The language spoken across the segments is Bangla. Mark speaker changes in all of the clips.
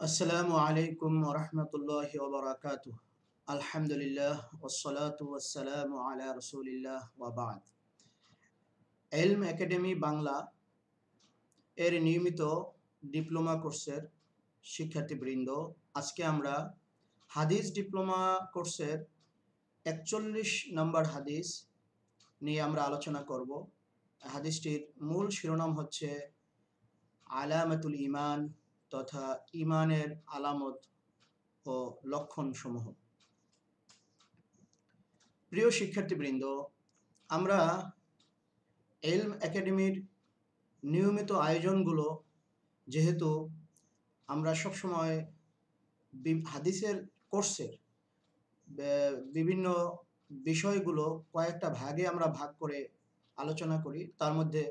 Speaker 1: আসসালামু আলাইকুম ওয়া রাহমাতুল্লাহি ওয়া বারাকাতুহু। আলহামদুলিল্লাহ ওয়াসসালাতু ওয়াসসালামু আলা রাসূলিল্লাহ ওয়া বা'দ। ইলম একাডেমি বাংলা এর নিয়মিত ডিপ্লোমা কোর্সের শিক্ষার্থীবৃন্দ, আজকে আমরা হাদিস ডিপ্লোমা কোর্সের ৪১ নম্বর হাদিস নিয়ে আমরা আলোচনা করব। হাদিসটির মূল শিরোনাম হচ্ছে আলামাতুল ঈমান তথা ঈমানের আলামত ও লক্ষণসমূহ। প্রিয় শিক্ষার্থীবৃন্দ, আমরা ইলম একাডেমির নিয়মিত আয়োজনগুলো, যেহেতু আমরা সবসময় হাদিসের কোর্সের বিভিন্ন বিষয়গুলো কয়েকটা ভাগে আমরা ভাগ করে আলোচনা করি। তার মধ্যে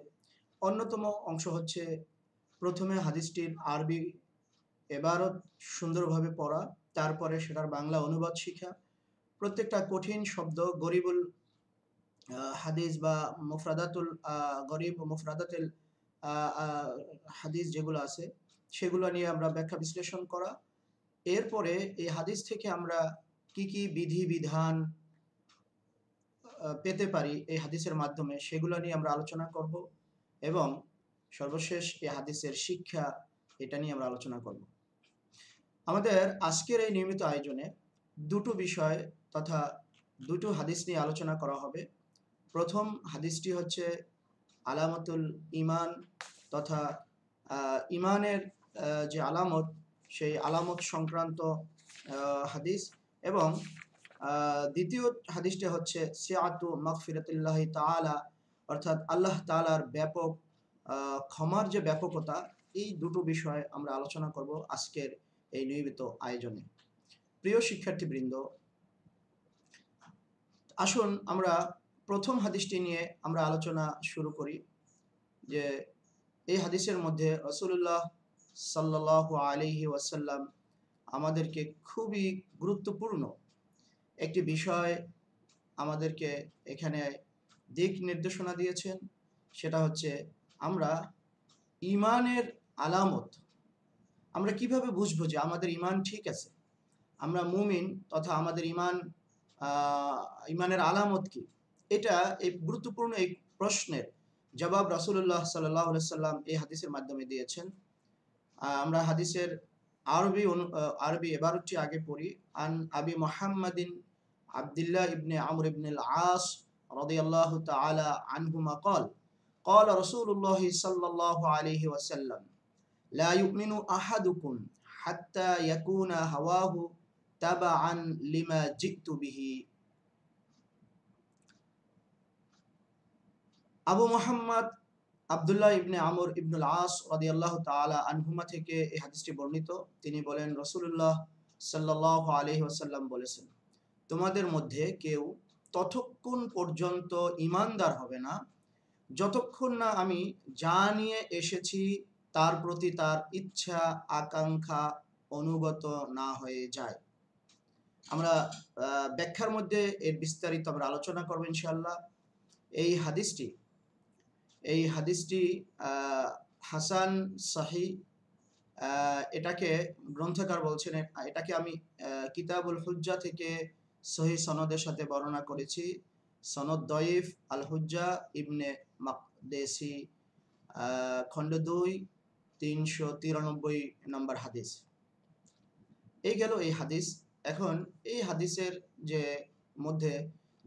Speaker 1: অন্যতম অংশ হচ্ছে প্রথমে হাদিসটির আরবি এবারত সুন্দরভাবে পড়া, তারপরে সেটার বাংলা অনুবাদ শিখা, প্রত্যেকটা কঠিন শব্দ গরিবুল হাদিস বা মুফরাদাতুল গরিব ও মুফরাদাতুল হাদিস যেগুলো আছে সেগুলো নিয়ে আমরা ব্যাখ্যা বিশ্লেষণ করা। এরপরে এই হাদিস থেকে আমরা কি কি বিধি বিধান পেতে পারি এই হাদিসের মাধ্যমে সেগুলো নিয়ে আমরা আলোচনা করব, এবং সর্বশেষ এই হাদিসের শিক্ষা, এটা নিয়ে আমরা আলোচনা করব। আমাদের আজকের এই নিয়মিত আয়োজনে দুটো বিষয় তথা দুটো হাদিস নিয়ে আলোচনা করা হবে। প্রথম হাদিসটি হচ্ছে আলামতুল ঈমান তথা ঈমানের যে আলামত, সেই আলামত সংক্রান্ত হাদিস, এবং দ্বিতীয় হাদিসটি হচ্ছে সিআতু মাগফিরাতিল্লাহি তাআলা, অর্থাৎ আল্লাহ তাআলার ব্যাপক ক্ষমার যে ব্যাপকতা, এই দুটো বিষয় আমরা আলোচনা করব আজকের এই নিয়মিত আয়োজনে। প্রিয় শিক্ষার্থীবৃন্দ, আসুন আমরা প্রথম হাদিসটি নিয়ে আমরা আলোচনা শুরু করি। যে এই হাদিসের মধ্যে রাসূলুল্লাহ সাল্লাল্লাহু আলাইহি ওয়াসাল্লাম আমাদেরকে খুবই গুরুত্বপূর্ণ একটি বিষয় আমাদেরকে এখানে দিক নির্দেশনা দিয়েছেন। সেটা হচ্ছে আমরা ঈমানের আলামত, আমরা কিভাবে বুঝবো যে আমাদের ঈমান ঠিক আছে, আমরা মুমিন তথা আমাদের ঈমানের আলামত কি। এটা এই গুরুত্বপূর্ণ এই প্রশ্নের জবাব রাসূলুল্লাহ সাল্লাল্লাহু আলাইহি সাল্লাম এই হাদিসের মাধ্যমে দিয়েছেন। আমরা হাদিসের আরবি ইবারতটি আগে পড়ি। আন আবি মুহাম্মাদিন আব্দুল্লাহ ইবনে আমর ইবনে আল-আস রাদিয়াল্লাহু তাআলা আনহুমা قال قال رسول الله صلى الله عليه وسلم لا يؤمن أحدكم حتى يكون هواه تبعا لما جئت به। আবু মুহাম্মদ আব্দুল্লাহ ইবনে আমর ইবনুল আস রাদিয়াল্লাহু তাআলা আনহুমা থেকে এই হাদিসটি বর্ণিত। তিনি বলেন, রাসূলুল্লাহ সাল্লাল্লাহু আলাইহি ওয়াসাল্লাম বলেছেন, তোমাদের মধ্যে কেউ ততক্ষণ পর্যন্ত ঈমানদার হবে না যতক্ষণ না আমি যা নিয়ে এসেছি তার প্রতি তার ইচ্ছা আকাঙ্ক্ষা অনুগত না হয়ে যায়। আমরা ব্যাখ্যার মধ্যে এর বিস্তারিত আমরা আলোচনা করব ইনশাআল্লাহ। এই হাদিসটি হাসান সহি, এটাকে গ্রন্থকার বলছেন, এটাকে আমি কিতাবুল হুজ্জা থেকে সহি সনদের সাথে বর্ণনা করেছি। সনদ দয়ীফ আল হুজ্জা ইবনে মাকদেসি, খণ্ড 2, 393 নম্বর হাদিস। এই গেল এই হাদিস। এখন এই হাদিসের যে মধ্যে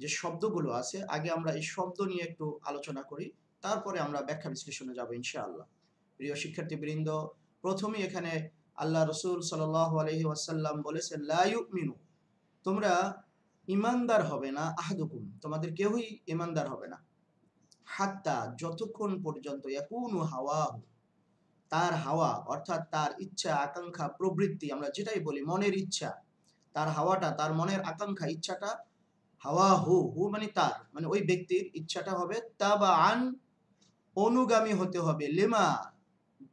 Speaker 1: যে শব্দগুলো আছে, আগে আমরা এই শব্দ নিয়ে একটু আলোচনা করি, তারপরে আমরা ব্যাখ্যা বিশ্লেষণে যাব ইনশাআল্লাহ। প্রিয় শিক্ষার্থীবৃন্দ, প্রথমেই এখানে আল্লাহ রসুল সাল্লাল্লাহু আলাইহি ওয়াসাল্লাম বলেছেন, লা ইউমিনু, তোমরা ইমানদার হবে না, আহাদুকুম, তোমাদের কেউই ইমানদার হবে না, হাত্তা, যতক্ষণ পর্যন্ত, ইয়াকুনু হাওয়াহু, তার হাওয়া অর্থাৎ তার ইচ্ছা আকাঙ্ক্ষা প্রবৃত্তি, আমরা যেটাই বলি মনের ইচ্ছা, তার হাওয়াটা, তার মনের আকাঙ্ক্ষা ইচ্ছাটা, হাওয়া হু হু মানে তার, মানে ওই ব্যক্তির ইচ্ছাটা হবে তাবাআন, অনুগামী হতে হবে, লিমা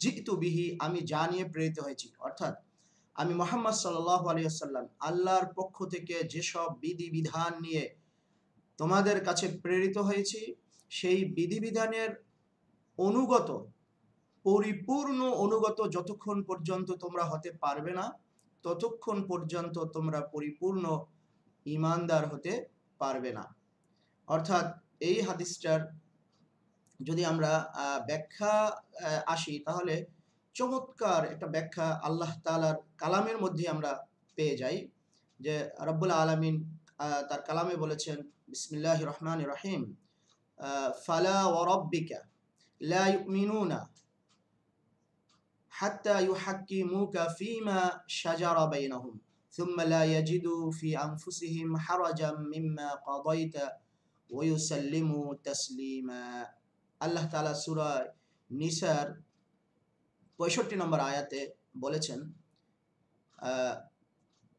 Speaker 1: জিতু বিহি, আমি যা নিয়ে প্রেরিত হয়েছি। অর্থাৎ আমি মুহাম্মদ সাল্লাল্লাহু আলাইহি ওয়াসাল্লাম আল্লাহর পক্ষ থেকে যেসব বিধিবিধান নিয়ে তোমাদের কাছে প্রেরিত হয়েছি, সেই বিধিবিধানের অনুগত পরিপূর্ণ অনুগত যতক্ষণ পর্যন্ত তোমরা হতে পারবে না, ততক্ষণ পর্যন্ত তোমরা পরিপূর্ণ ঈমানদার হতে পারবে না। অর্থাৎ এই হাদিসটার যদি আমরা ব্যাখ্যা আসি, তাহলে চমৎকার একটা ব্যাখ্যা আল্লাহ তাআলার কালামের মধ্যে আমরা পেয়ে যাই, যে রব্বুল আলামিন তার কালামে বলেছেন, বিসমিল্লাহির রহমানির রহিম, ফালা ওয়া রাব্বিকা লা ইউমিনুনা হাত্তা ইউহাক্কিমুকা ফীমা শাজারা বাইনাহুম সুম্মা লা ইয়াজিদু ফি আনফুসিহিম হারাজাম মিম্মা কাদাইতা ওয়া ইউসাল্লিমু তাসলিমা। আল্লাহ তাআলা সূরা নিসার ৬৫ নম্বর আয়াতে বলেছেন,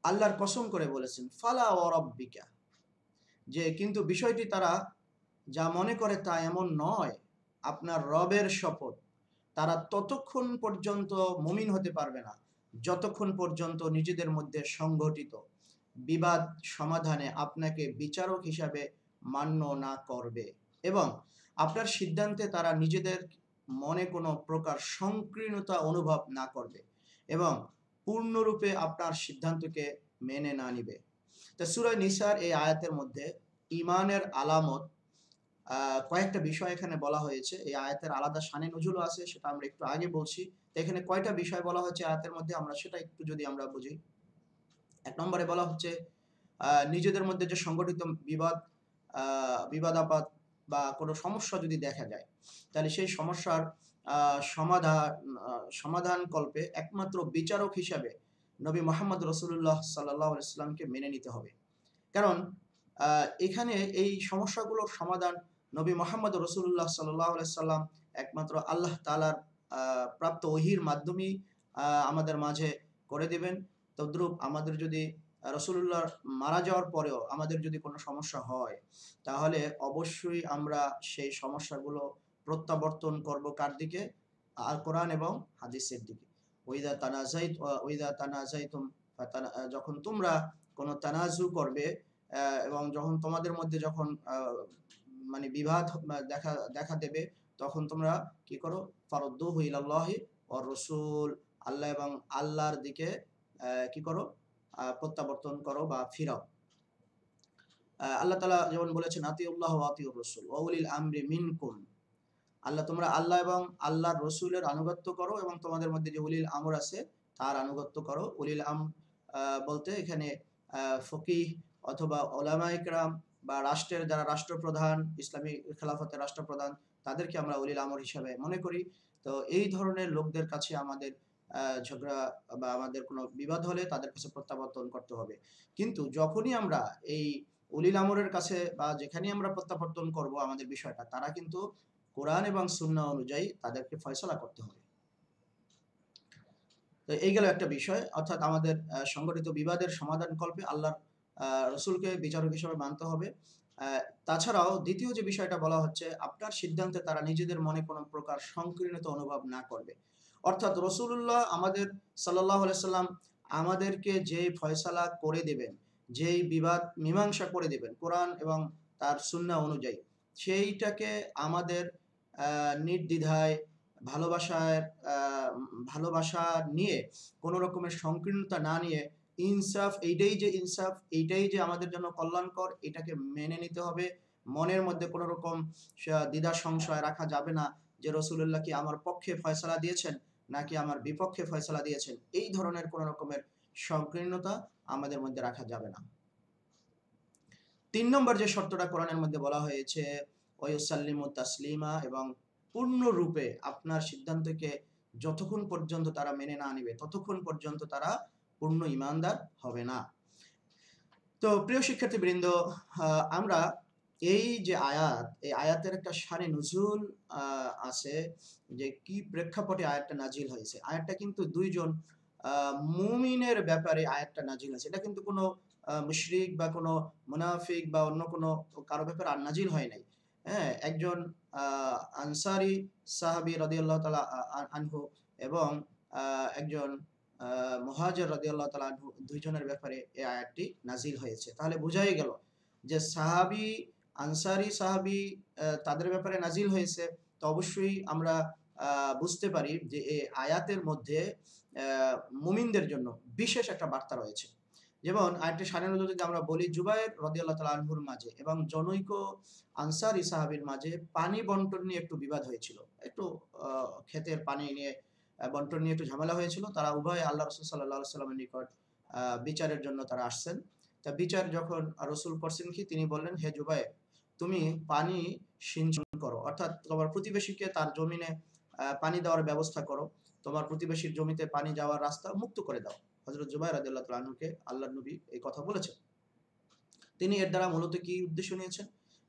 Speaker 1: আল্লাহর কসম করে বলেছেন, ফালা ওয়া রাব্বিকা, যে কিন্তু বিষয়টি তারা যা মনে করে তা এমন নয়, আপনার রবের শপথ, তারা ততক্ষণ পর্যন্ত মুমিন হতে পারবে না যতক্ষণ পর্যন্ত নিজেদের মধ্যে সংগঠিত বিবাদ সমাধানে আপনাকে বিচারক হিসাবে মান্য না করবে এবং আপনার সিদ্ধান্তে তারা নিজেদের মনে কোনো প্রকার সংকীর্ণতা অনুভব না করবে এবং পূর্ণরূপে আপনার সিদ্ধান্তকে মেনে না নিবে। তো সূরা নিসার এই আয়াতের মধ্যে ঈমানের আলামত কয়েকটা বিষয় এখানে বলা হয়েছে। এই আয়াতের আলাদা শানে নজুলও আছে, সেটা আমরা একটু আগে বলছি। তো এখানে কয়টা বিষয় বলা হয়েছে আয়াতের মধ্যে, আমরা সেটা একটু যদি আমরা বুঝি। ১ নম্বরে বলা হচ্ছে নিজেদের মধ্যে যে সংগঠিত বিবাদাপাত বা কোনো সমস্যা যদি দেখা যায়, তাহলে সেই সমস্যার সমাধান কল্পে একমাত্র বিচারক হিসাবে নবী মুহাম্মদ রাসূলুল্লাহ সাল্লাল্লাহু আলাইহি ওয়াসাল্লামকে মেনে নিতে হবে। কারণ এখানে এই সমস্যাগুলোর সমাধান নবী মুহাম্মদ রাসূলুল্লাহ সাল্লাল্লাহু আলাইহি ওয়াসাল্লাম একমাত্র আল্লাহ তাআলার প্রাপ্ত ওহীর মাধ্যমেই আমাদের মাঝে করে দিবেন। তদ্রূপ আমাদের যদি রাসূলুল্লাহ মারা যাওয়ার পরেও আমাদের যদি কোনো সমস্যা হয়, তাহলে অবশ্যই আমরা সেই সমস্যাগুলো প্রত্যাবর্তন করব কার দিকে? আল কোরআন এবং হাদিসের দিকে। ওয়াইদা তানাজাইতুম যখন তোমরা কোনো তানাজু করবে এবং যখন তোমাদের মধ্যে যখন মানে বিবাদ দেখা দেবে, তখন তোমরা কি করো? ফারুদ্দুহু ইলাল্লাহি ওয়ার রাসূল, আল্লাহ এবং আল্লাহর দিকে কি করো? প্রত্যাবর্তন করো বা ফিরাও। আল্লাহ তাআলা যেমন বলেছেন, আতিউল্লাহ ওয়া আতিউর রাসূল ওয়া উলিল আমরি মিনকুম, তোমরা আল্লাহ এবং আল্লাহর রাসূলের আনুগত্য করো এবং তোমাদের মধ্যে যে উলিল আমর আছে তার আনুগত্য করো। উলিল আমর বলতে এখানে ফকিহ অথবা উলামায়ে কেরাম বা রাষ্ট্রের যারা রাষ্ট্রপ্রধান, ইসলামী খেলাফতের রাষ্ট্রপ্রধান, তাদেরকে আমরা উলিল আমর হিসাবে মনে করি। তো এই ধরনের লোকদের কাছে আমাদের ঝগড়া বা আমাদের কোনো বিবাদ হলে তাদের কাছে প্রত্যাবর্তন করতে হবে। কিন্তু যখনই আমরা এই উলিল আমরের কাছে বা যেখানেই আমরা প্রত্যাবর্তন করব আমাদের বিষয়টা, তারা কিন্তু কোরআন এবং সুন্নাহ অনুযায়ী তাদেরকে ফয়সালা করতে হবে। তো এই গেল একটা বিষয়, অর্থাৎ আমাদের সংগঠিত বিবাদের সমাধান কল্পে আল্লাহর রসুলকে বিচারক হিসেবে মানতে হবে। তাছাড়াও দ্বিতীয় যে বিষয়টা বলা হচ্ছে, আপনার সিদ্ধান্তে তারা নিজেদের মনে কোনো প্রকার সংকীর্ণতা অনুভব না করবে। অর্থাৎ রাসূলুল্লাহ আমাদের সাল্লাল্লাহু আলাইহি সাল্লাম আমাদেরকে যে ফয়সালা করে দেবেন, যেই বিবাদ মীমাংসা করে দেবেন কোরআন এবং তার সুন্নাহ অনুযায়ী, সেইটাকে আমাদের নির্দ্বিধায় ভালোবাসার ভালোবাসা নিয়ে কোনো রকমের সংকীর্ণতা না নিয়ে ইনসাফ, এইটাই যে আমাদের জন্য কল্যাণকর, এটাকে মেনে নিতে হবে। মনের মধ্যে কোনো রকম দ্বিধা সংশয় রাখা যাবে না যে রাসূলুল্লাহ কি আমার পক্ষে ফয়সালা দিয়েছেন নাকি আমার বিপক্ষে ফয়সালা দিয়েছেন, এই ধরনের কোনো রকমের সংকীর্ণতা আমাদের মধ্যে রাখা যাবে না। ৩ নম্বর যে শর্তটা কোরআনের মধ্যে বলা হয়েছে, ওয়ায়ুসাল্লিমু তাসলিমা, এবং পূর্ণরূপে আপনার সিদ্ধান্তকে যতক্ষণ পর্যন্ত তারা মেনে না নিবে ততক্ষণ পর্যন্ত তারা পূর্ণ ঈমানদার হবে না। তো প্রিয় শিক্ষার্থীবৃন্দ, আমরা এই যে আয়াত, এই আয়াতের একটা শানে নুজুল আছে, যে কি প্রেক্ষাপটে আয়াতটা নাজিল হয়েছে। আয়াতটা কিন্তু দুইজন মুমিনের ব্যাপারে আয়াতটা নাজিল হয়েছে। এটা কিন্তু কোনো মুশরিক বা কোনো মুনাফিক বা অন্য কোনো কারো ব্যাপারে নাজিল হয় নাই। হ্যাঁ, একজন আনসারী সাহাবী রাদিয়াল্লাহু তাআলা আনহু এবং একজন মুহাজির রাদিয়াল্লাহু তাআলা আনহু, দুইজনের ব্যাপারে এই আয়াতটি নাজিল হয়েছে। তাহলে বোঝাই গেল যে আনসারী সাহাবী তাদের ব্যাপারে নাজিল হয়েছে। তো অবশ্যই আমরা বুঝতে পারি যে এই আয়াতের মধ্যে মুমিনদের জন্য বিশেষ একটা বার্তা রয়েছে। যেমন আরেকটি শানের যদি আমরা বলি, জুবায়ের রাদিয়াল্লাহু তাআলা আনহুর মাঝে এবং জনৈক আনসারী সাহাবীর মাঝে পানি বন্টন নিয়ে একটু বিবাদ হয়েছিল। একটু ক্ষেতের পানি নিয়ে বন্টন নিয়ে একটু ঝামেলা হয়েছিল। তারা উভয়ে আল্লাহ রাসূল সাল্লাল্লাহু আলাইহি ওয়াসাল্লামের নিকট বিচারের জন্য তারা আসছেন। তা বিচার যখন রাসূল করছেন কি, তিনি বললেন, হে জুবায়ের, তুমি পানি সিঞ্চন করো, অর্থাৎ তোমার প্রতিবেশীকে তার জমিনে পানি দেওয়ার ব্যবস্থা করো, তোমার প্রতিবেশীর জমিতে পানি যাওয়ার রাস্তা মুক্ত করে দাও। হযরত জুবায়ের রাদিয়াল্লাহু তাআলা আনহুকে আল্লাহর নবী এই কথা বলেছেন। তিনি এর দ্বারা মূলত কি উদ্দেশ্য নিয়েছেন,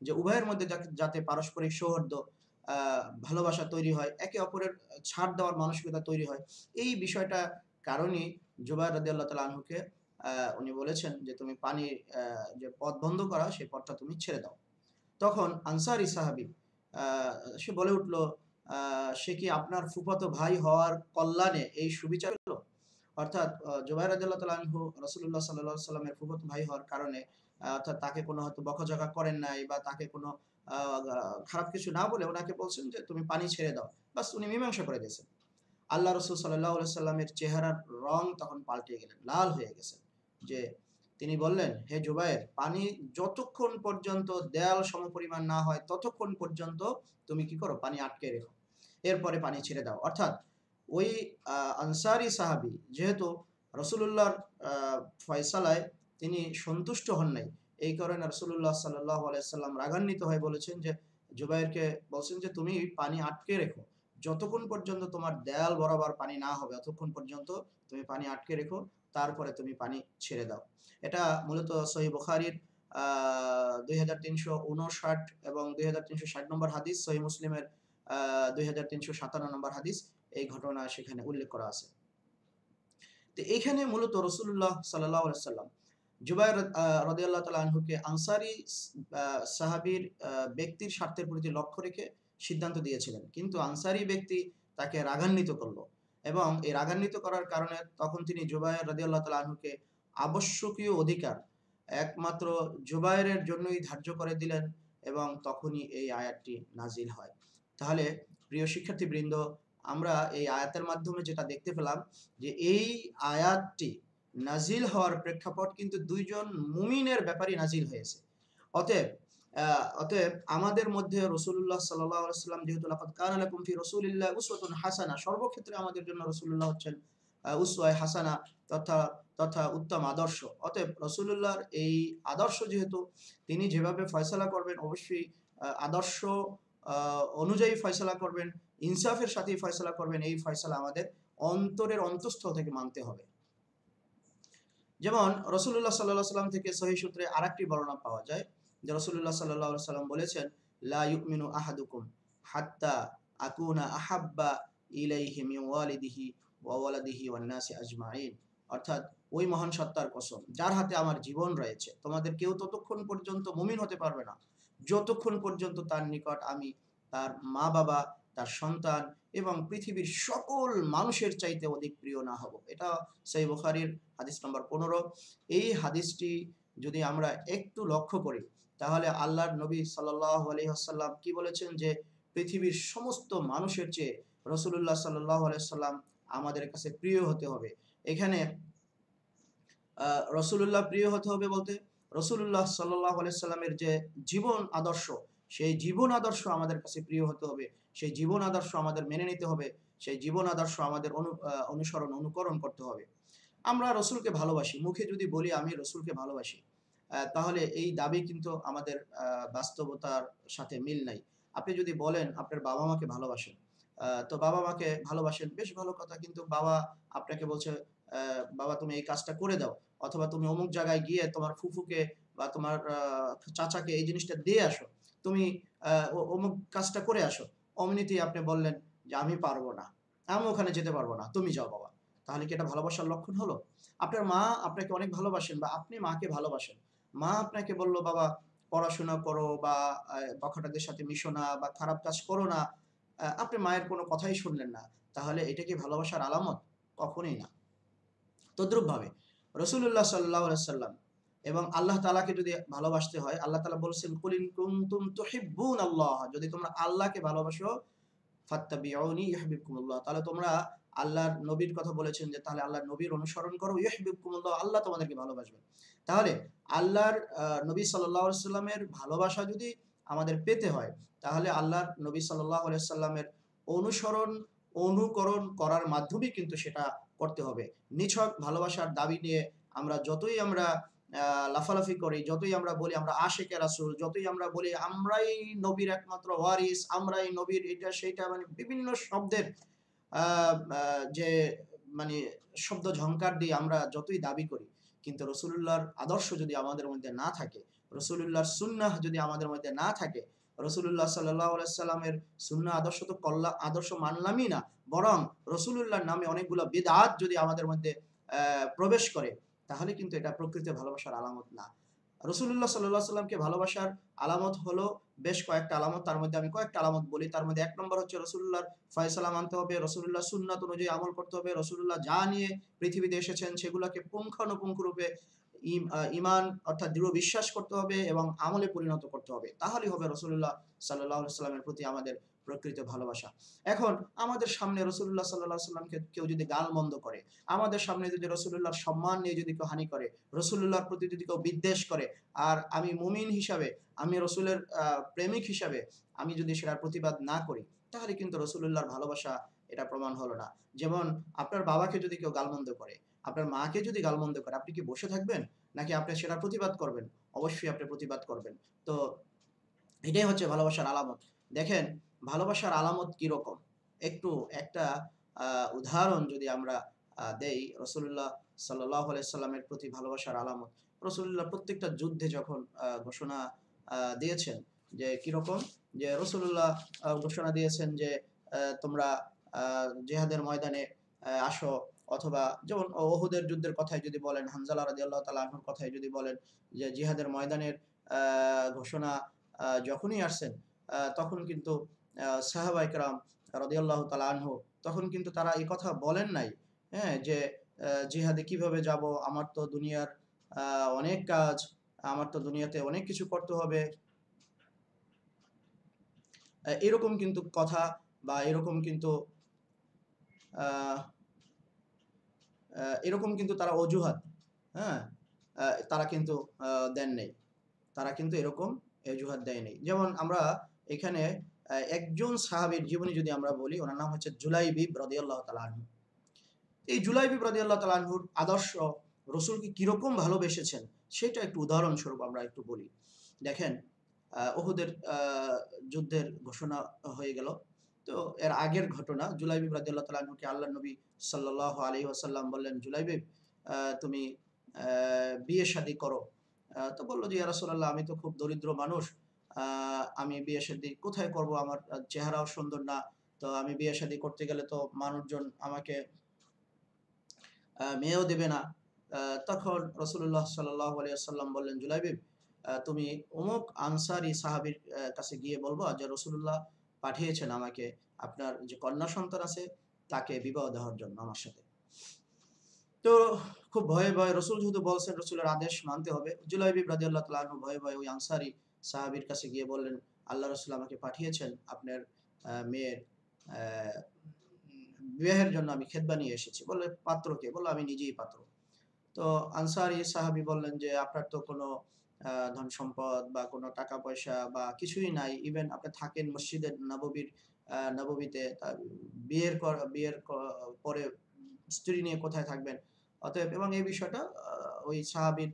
Speaker 1: যে উভয়ের মধ্যে যাতে পারস্পরিক সৌহার্দ্য, ভালোবাসা তৈরি হয়, একে অপরের ছাড় দেওয়ার মানসিকতা তৈরি হয়। এই বিষয়টা কারণেই জুবায়ের রাদিয়াল্লাহু তাআলা আনহুকে উনি বলেছেন যে তুমি পানি যে পথ বন্ধ করা, সেই পথটা তুমি ছেড়ে দাও। তখন আনসারী সাহাবী আ সে বলে উঠল, সে কি আপনার ফুফাতো ভাই হওয়ার কল্যাণে এই সুবিচার পেল? অর্থাৎ জুবায়ের রাদিয়াল্লাহু তাআলা আনহু রাসূলুল্লাহ সাল্লাল্লাহু আলাইহি ওয়াসাল্লামের ফুফাতো ভাই হওয়ার কারণে অর্থাৎ তাকে কোনো হয়তো বকাঝকা করেন নাই, বা তাকে কোনো আ আ খারাপ কিছু না বলে উনাকে বলছেন যে তুমি পানি ছেড়ে দাও। বাস উনি মীমাংসা করে দিয়েছেন। আল্লাহ রাসূল সাল্লাল্লাহু আলাইহি সাল্লামের চেহারার রং তখন পাল্টে গেলেন, লাল হয়ে গেছেন। যে তিনি বললেন, হে জুবায়ের, পানি যতক্ষণ পর্যন্ত দেয়াল সমপরিমাণ না হয় ততক্ষণ পর্যন্ত তুমি কি করো, পানি আটকে রেখো, এরপরে পানি ছেড়ে দাও। অর্থাৎ ওই আনসারী সাহাবী যেহেতু রাসূলুল্লাহর ফয়সালায় তিনি সন্তুষ্ট হন নাই, এই কারণে রাসূলুল্লাহ সাল্লাল্লাহু আলাইহি সাল্লাম রাগান্বিত হয়ে বলেছেন যে, জুবায়েরকে বলছেন যে তুমি পানি আটকে রেখো, যতক্ষণ পর্যন্ত তোমার দেয়াল বরাবর পানি না হবে ততক্ষণ পর্যন্ত তুমি পানি আটকে রেখো, তারপরে তুমি পানি ছেড়ে দাও। এটা মূলত সহিহ বুখারীর 2359 এবং 2360 নম্বর হাদিস, সহিহ মুসলিমের 2357 নম্বর হাদিস, এই ঘটনা সেখানে উল্লেখ করা আছে। তো এইখানে মূলত রাসূলুল্লাহ সাল্লাল্লাহু আলাইহি ওয়াসাল্লাম জুবায়ের রাদিয়াল্লাহু তাআলা আনহুকে আনসারী সাহাবীর ব্যক্তির স্বার্থের প্রতি লক্ষ্য রেখে সিদ্ধান্ত দিয়েছিলেন। কিন্তু আনসারী ব্যক্তি তাকে রাগান্বিত করল, এবং এই রাগান্বিত করার কারণে তখন তিনি জুবায়ের রাদিয়াল্লাহু তাআলা আনহুকে আবশ্যকীয় অধিকার একমাত্র জুবায়েরের জন্যই ধার্য করে দিলেন, এবং তখনই এই আয়াতটি নাজিল হয়। তাহলে প্রিয় শিক্ষার্থীবৃন্দ, আমরা এই আয়াতের মাধ্যমে যেটা দেখতে পেলাম, যে এই আয়াতটি নাজিল হওয়ার প্রেক্ষাপট কিন্তু দুইজন মুমিনের ব্যাপারে নাজিল হয়েছে। অতএব অতএব আমাদের মধ্যে রাসূলুল্লাহ সাল্লাল্লাহু আলাইহি ওয়াসাল্লাম যেহেতু লাকাদ কানা লাকুম ফি রাসূলিল্লাহি উসওয়াতুন হাসানাহ, সর্বক্ষেত্রে আমাদের জন্য রাসূলুল্লাহ হচ্ছেন উসওয়ায়ে হাসানা, তথা তথা উত্তম আদর্শ। অতএব রাসূলুল্লাহর এই আদর্শ যেহেতু, তিনি যেভাবে ফয়সালা করবেন অবশ্যই আদর্শ অনুযায়ী ফয়সালা করবেন, ইনসাফের সাথেই ফয়সালা করবেন, এই ফয়সালা আমাদের অন্তরের অন্তঃস্থল থেকে মানতে হবে। যেমন রাসূলুল্লাহ সাল্লাল্লাহু আলাইহি ওয়াসাল্লাম থেকে সহিহ সূত্রে আরেকটি বর্ণনা পাওয়া যায় যে রাসূলুল্লাহ সাল্লাল্লাহু আলাইহি ওয়াসাল্লাম বলেছেন, লা ইউমিনু আহাদুকুম হাত্তা আকুনা আহাব্বা ইলাইহি মিন ওয়ালিদিহি ওয়া ওয়ালাদিহি ওয়ান নাসি আজমাইন। অর্থাৎ ওই মহান সত্তার কসম, যার হাতে আমার জীবন রয়েছে, তোমাদের কেউ ততক্ষণ পর্যন্ত মুমিন হতে পারবে না যতক্ষণ পর্যন্ত তার নিকট আমি তার মা-বাবা, তার সন্তান এবং পৃথিবীর সকল মানুষের চাইতে অধিক প্রিয় না হব। এটা সহিহ বুখারীর হাদিস নম্বর 15। এই হাদিসটি যদি আমরা একটু লক্ষ্য করি, তাহলে আল্লাহর নবী সাল্লাল্লাহু আলাইহি ওয়াসাল্লাম কি বলেছেন, যে পৃথিবীর সমস্ত মানুষের চেয়ে রাসূলুল্লাহ সাল্লাল্লাহু আলাইহি ওয়াসাল্লাম আমাদের কাছে প্রিয় হতে হবে। এখানে রাসূলুল্লাহ প্রিয় হতে হবে বলতে, রাসূলুল্লাহ সাল্লাল্লাহু আলাইহি ওয়াসাল্লামের যে জীবন আদর্শ, সেই জীবন আদর্শ আমাদের কাছে প্রিয় হতে হবে, সেই জীবন আদর্শ আমাদের মেনে নিতে হবে, সেই জীবন আদর্শ আমাদের অনুসরণ অনুকরণ করতে হবে। আমরা রসুলকে ভালোবাসি, মুখে যদি বলি আমি রসুলকে ভালোবাসি, তাহলে এই দাবি কিন্তু আমাদের বাস্তবতার সাথে মিল নাই। আপনি যদি বলেন আপনার বাবা মাকে ভালোবাসেন, তো বাবা মাকে ভালোবাসেন, বেশ ভালো কথা, কিন্তু বাবা আপনাকে বলছে, বাবা তুমি এই কাজটা করে দাও, অথবা তুমি অমুক জায়গায় গিয়ে তোমার ফুফুকে বা তোমার চাচাকে এই জিনিসটা দিয়ে আসো, তুমি অমুক কাজটা করে আসো। অমনিতেই আপনি বললেন যে আমি পারবো না, আমি ওখানে যেতে পারবো না, তুমি যাও বাবা। তাহলে কি এটা ভালোবাসার লক্ষণ হলো? আপনার মা আপনাকে অনেক ভালোবাসেন, বা আপনি মাকে ভালোবাসেন। মা আপনাকে বলল, বাবা পড়াশোনা করো, বা বখাটেদের সাথে মিশো না, বা খারাপ কাজ করো না। আপনি মায়ের কোনো কথাই শুনলেন না। তাহলে এটা কি ভালোবাসার আলামত? কখনোই না। তদ্রূপভাবে রাসূলুল্লাহ সাল্লাল্লাহু আলাইহি ওয়াসাল্লাম এবং আল্লাহ তাআলাকে যদি ভালোবাসতে হয়, আল্লাহ তাআলা বলছেন, কুল ইন কুনতুম তুহিব্বুনাল্লাহ, যদি তোমরা আল্লাহকে ভালোবাসো ফাত্তাবিউনি ইউহিব্বুকুমুল্লাহ, তাহলে তোমরা আল্লাহর নবীর কথা বলেছেন যে তাহলে আল্লাহর নবীর অনুসরণ করো, ইউহিব্বুকুমুল্লাহ, আল্লাহ তোমাদেরকে ভালোবাসবেন। তাহলে আল্লাহর নবী সাল্লাল্লাহু আলাইহি সাল্লামের ভালোবাসা যদি আমাদের পেতে হয়, তাহলে আল্লাহর নবী সাল্লাল্লাহু আলাইহি সাল্লামের অনুসরণ অনুকরণ করার মাধ্যমেই কিন্তু সেটা করতে হবে। নিছক ভালোবাসার দাবি নিয়ে আমরা যতই আমরা লাফালাফি করি, যতই আমরা বলি আমরা আশিকে রাসূল, যতই আমরা বলি আমরাই নবীর একমাত্র ওয়ারিস, আমরাই নবীর এটা সেইটা, মানে বিভিন্ন শব্দের আ আ যে মানে শব্দ ঝংকার দিয়ে আমরা যতই দাবি করি, কিন্তু রাসূলুল্লাহর আদর্শ যদি আমাদের মধ্যে না থাকে, রাসূলুল্লাহর সুন্নাহ যদি আমাদের মধ্যে না থাকে, রাসূলুল্লাহ সাল্লাল্লাহু আলাইহি সাল্লামের সুন্নাহ আদর্শ তো আদর্শ মানলামই না, বরং রাসূলুল্লাহর নামে অনেকগুলো বিদআত যদি আমাদের মধ্যে প্রবেশ করে, তাহলে কিন্তু এটা প্রকৃত ভালোবাসার আলামত না। রাসূলুল্লাহ সাল্লাল্লাহু আলাইহি সাল্লামকে ভালোবাসার আলামত হলো বেশ কয়েকটা আলামত। তার মধ্যে আমি কয়েকটা আলামত বলি। তার মধ্যে ১ নম্বর হচ্ছে রাসূলুল্লাহর ফয়সালা মানতে হবে, রাসূলুল্লাহর সুন্নাত অনুযায়ী আমল করতে হবে, রাসূলুল্লাহ যা নিয়ে পৃথিবীতে এসেছেন সেগুলোকে পুঙ্খানুপুঙ্খ রূপে ঈমান অর্থাৎ দৃঢ় বিশ্বাস করতে হবে এবং আমলে পরিণত করতে হবে। তাহলেই হবে রাসূলুল্লাহ সাল্লাল্লাহু আলাইহি সাল্লামের প্রতি আমাদের প্রকৃত ভালোবাসা। এখন আমাদের সামনে রাসূলুল্লাহ সাল্লাল্লাহু আলাইহি সাল্লামকে কেউ যদি গালমন্দ করে, আমাদের সামনে যদি রাসূলুল্লাহর সম্মান নিয়ে যদি কেউ হানি করে, রাসূলুল্লাহর প্রতি যদি কেউ বিদ্বেষ করে, আর আমি মুমিন হিসাবে, আমি রাসূলের প্রেমিক হিসাবে আমি যদি সেটার প্রতিবাদ না করি, তাহলে কিন্তু রাসূলুল্লাহর ভালোবাসা এটা প্রমাণ হলো না। যেমন আপনার বাবাকে যদি কেউ গালমন্দ করে, আপনার মাকে যদি গালমন্দ করে, আপনি কি বসে থাকবেন? নাকি আপনি সেটার প্রতিবাদ করবেন? অবশ্যই আপনি প্রতিবাদ করবেন। তো এটাই হচ্ছে ভালোবাসার আলামত। দেখেন ভালোবাসার আলামত কিরকম? একটু একটা আ উদাহরণ যদি আমরা দেই রাসূলুল্লাহ সাল্লাল্লাহু আলাইহি সাল্লামের প্রতি ভালোবাসার আলামত। রাসূলুল্লাহ প্রত্যেকটা যুদ্ধে যখন ঘোষণা দিয়েছেন যে কিরকম? যে রাসূলুল্লাহ ঘোষণা দিয়েছেন যে তোমরা আ জিহাদের ময়দানে আসো, অথবা যেমন উহুদের যুদ্ধের কথাই যদি বলেন, হানজালা রাদিয়াল্লাহু তাআলা আনহুর কথাই যদি বলেন যে জিহাদের ময়দানের আ ঘোষণা যখনই আসছেন তখন কিন্তু সাহাবায়ে কেরাম রাদিয়াল্লাহু তাআলা আনহু তখন কিন্তু তারা এই কথা বলেন নাই, হ্যাঁ? যে জিহাদে কিভাবে যাবো? আমার তো দুনিয়ার আ অনেক কাজ, আমার তো দুনিয়াতে অনেক কিছু করতে হবে। এরকম কিন্তু কথা বা এরকম কিন্তু আ এরকম কিন্তু তারা অজুহাত, হ্যাঁ? তারা কিন্তু আ দেন নাই। তারা কিন্তু এরকম অজুহাত দেয় নাই। যেমন আমরা এখানে একজন সাহাবীর জীবনী যদি আমরা বলি, উনার নাম হচ্ছে জুলাইবিব রাদিয়াল্লাহু তাআলা আনহু। এই জুলাইবিব রাদিয়াল্লাহু তাআলা আনহুর আদর্শ রাসূলকে কিরকম ভালোবেসেছেন সেটা একটু উদাহরণস্বরূপ আমরা একটু বলি। দেখেন উহুদের যুদ্ধের ঘোষণা হয়ে গেল। তো এর আগের ঘটনা জুলাইবিব রাদিয়াল্লাহু তাআলা আনহুকে আল্লাহর নবী সাল্লাল্লাহু আলাইহি ওয়াসাল্লাম বললেন, "জুলাইবিব তুমি বিয়ে-শাদী করো।" তো বলল যে, "ইয়া রাসূলাল্লাহ আমি তো খুব দরিদ্র মানুষ। আ আমি বিয়ে-শাদী কোথায় করব? আমার চেহারাও সুন্দর না। তো আমি বিয়ে-শাদী করতে গেলে তো মানুষজন আমাকে মেয়েও দেবে না।" আ তখন রাসূলুল্লাহ সাল্লাল্লাহু আলাইহি ওয়াসাল্লাম বললেন, "জুলাইবিব তুমি অমুক আনসারী সাহাবীর কাছে গিয়ে বলবা যে রাসূলুল্লাহ পাঠিয়েছেন আমাকে আপনার যে কন্যা সন্তান আছে তাকে বিবাহ দেওয়ার জন্য আমার সাথে।" তো খুব ভয়ে, ভয়ে রাসূল যেহেতু বলছেন রাসূলের আদেশ মানতে হবে। জুলাইবিব রাদিয়াল্লাহু তাআলা আনহু ভয়ে, ভয়ে ওই আনসারী সাহাবীর কাছে গিয়ে বললেন, "আল্লাহ রাসূল আমাকে পাঠিয়েছেন আপনার মেয়ের অ্যা বিবাহের জন্য আমি খেতবা নিয়ে এসেছি।" বললে, "পাত্র কে?" বলল, "আমি নিজেই পাত্র।" তো আনসারী সাহাবী বললেন যে, "আপনার তো কোনো ধন-সম্পদ বা কোনো টাকা-পয়সা বা কিছুই নাই। ইভেন আপনি থাকেন মসজিদে নববীতে। বিয়ের পরে স্ত্রী নিয়ে কোথায় থাকবেন? অতএব" এবং এই বিষয়টা ওই সাহাবীর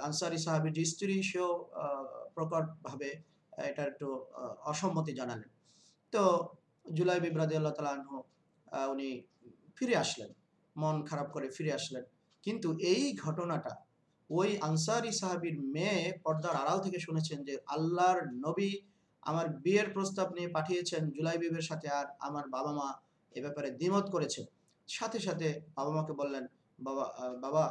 Speaker 1: আনসারী সাহাবীর যে স্ত্রী সেও আ প্রকটভাবে এটার একটু অসম্মতি জানালেন। তো জুলাইবিব রাদিয়াল্লাহু তাআলা আনহু উনি ফিরে আসলেন। মন খারাপ করে ফিরে আসলেন। কিন্তু এই ঘটনাটা ওই আনসারী সাহাবীর মেয়ে পর্দার আড়াল থেকে শুনেছেন যে আল্লাহর নবী আমার বিয়ের প্রস্তাব নিয়ে পাঠিয়েছেন জুলাইবিবের সাথে, আর আমার বাবা-মা এ ব্যাপারে দ্বিমত করেছেন। সাথে, সাথে বাবা-মাকে বললেন, বাবা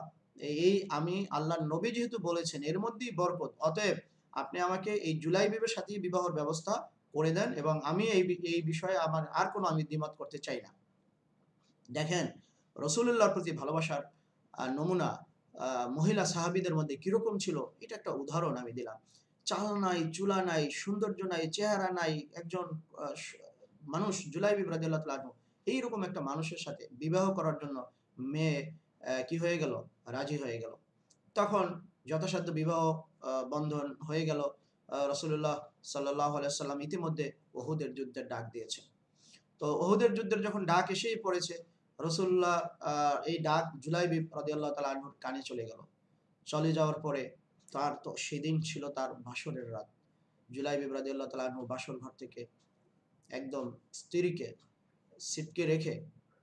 Speaker 1: এই আমি আল্লাহর নবী যেহেতু বলেছেন এর মধ্যেই বরকত। অতএব আপনি আমাকে এই জুলাইবিবের সাথেই বিবাহর ব্যবস্থা করে দেন এবং আমি এই বিষয়ে আমার আর কোনো আমি দ্বিমত করতে চাই না।" দেখেন রাসূলুল্লাহর প্রতি ভালোবাসার নমুনা আ মহিলা সাহাবীদের মধ্যে কিরকম ছিল এটা একটা উদাহরণ আমি দিলাম। চাল নাই, চুলা নাই, সৌন্দর্য নাই, চেহারা নাই, একজন আ স মানুষ জুলাইবিব রাদিয়াল্লাহু তাআলা আনহু এইরকম একটা মানুষের সাথে বিবাহ করার জন্য মেয়ে কি হয়ে গেল, রাজি হয়ে গেল। তখন যথাসাধ্য বিবাহ বন্ধন হয়ে গেল। রাসূলুল্লাহ সাল্লাল্লাহু আলাইহি ওয়াসাল্লাম ইতিমধ্যে উহুদের যুদ্ধের ডাক দিয়েছেন। তো উহুদের যুদ্ধের যখন ডাক এসেই পড়েছে, রাসূলুল্লাহ এই ডাক জুলাইবিব রাদিয়াল্লাহু তাআলা আনহুর কানে চলে গেল। চলে যাওয়ার পরে তার তো সেদিন ছিল তার বাসরের রাত। জুলাইবিব রাদিয়াল্লাহু তাআলা আনহু বাসর ঘর থেকে একদম স্ত্রীকে ছিটকে রেখে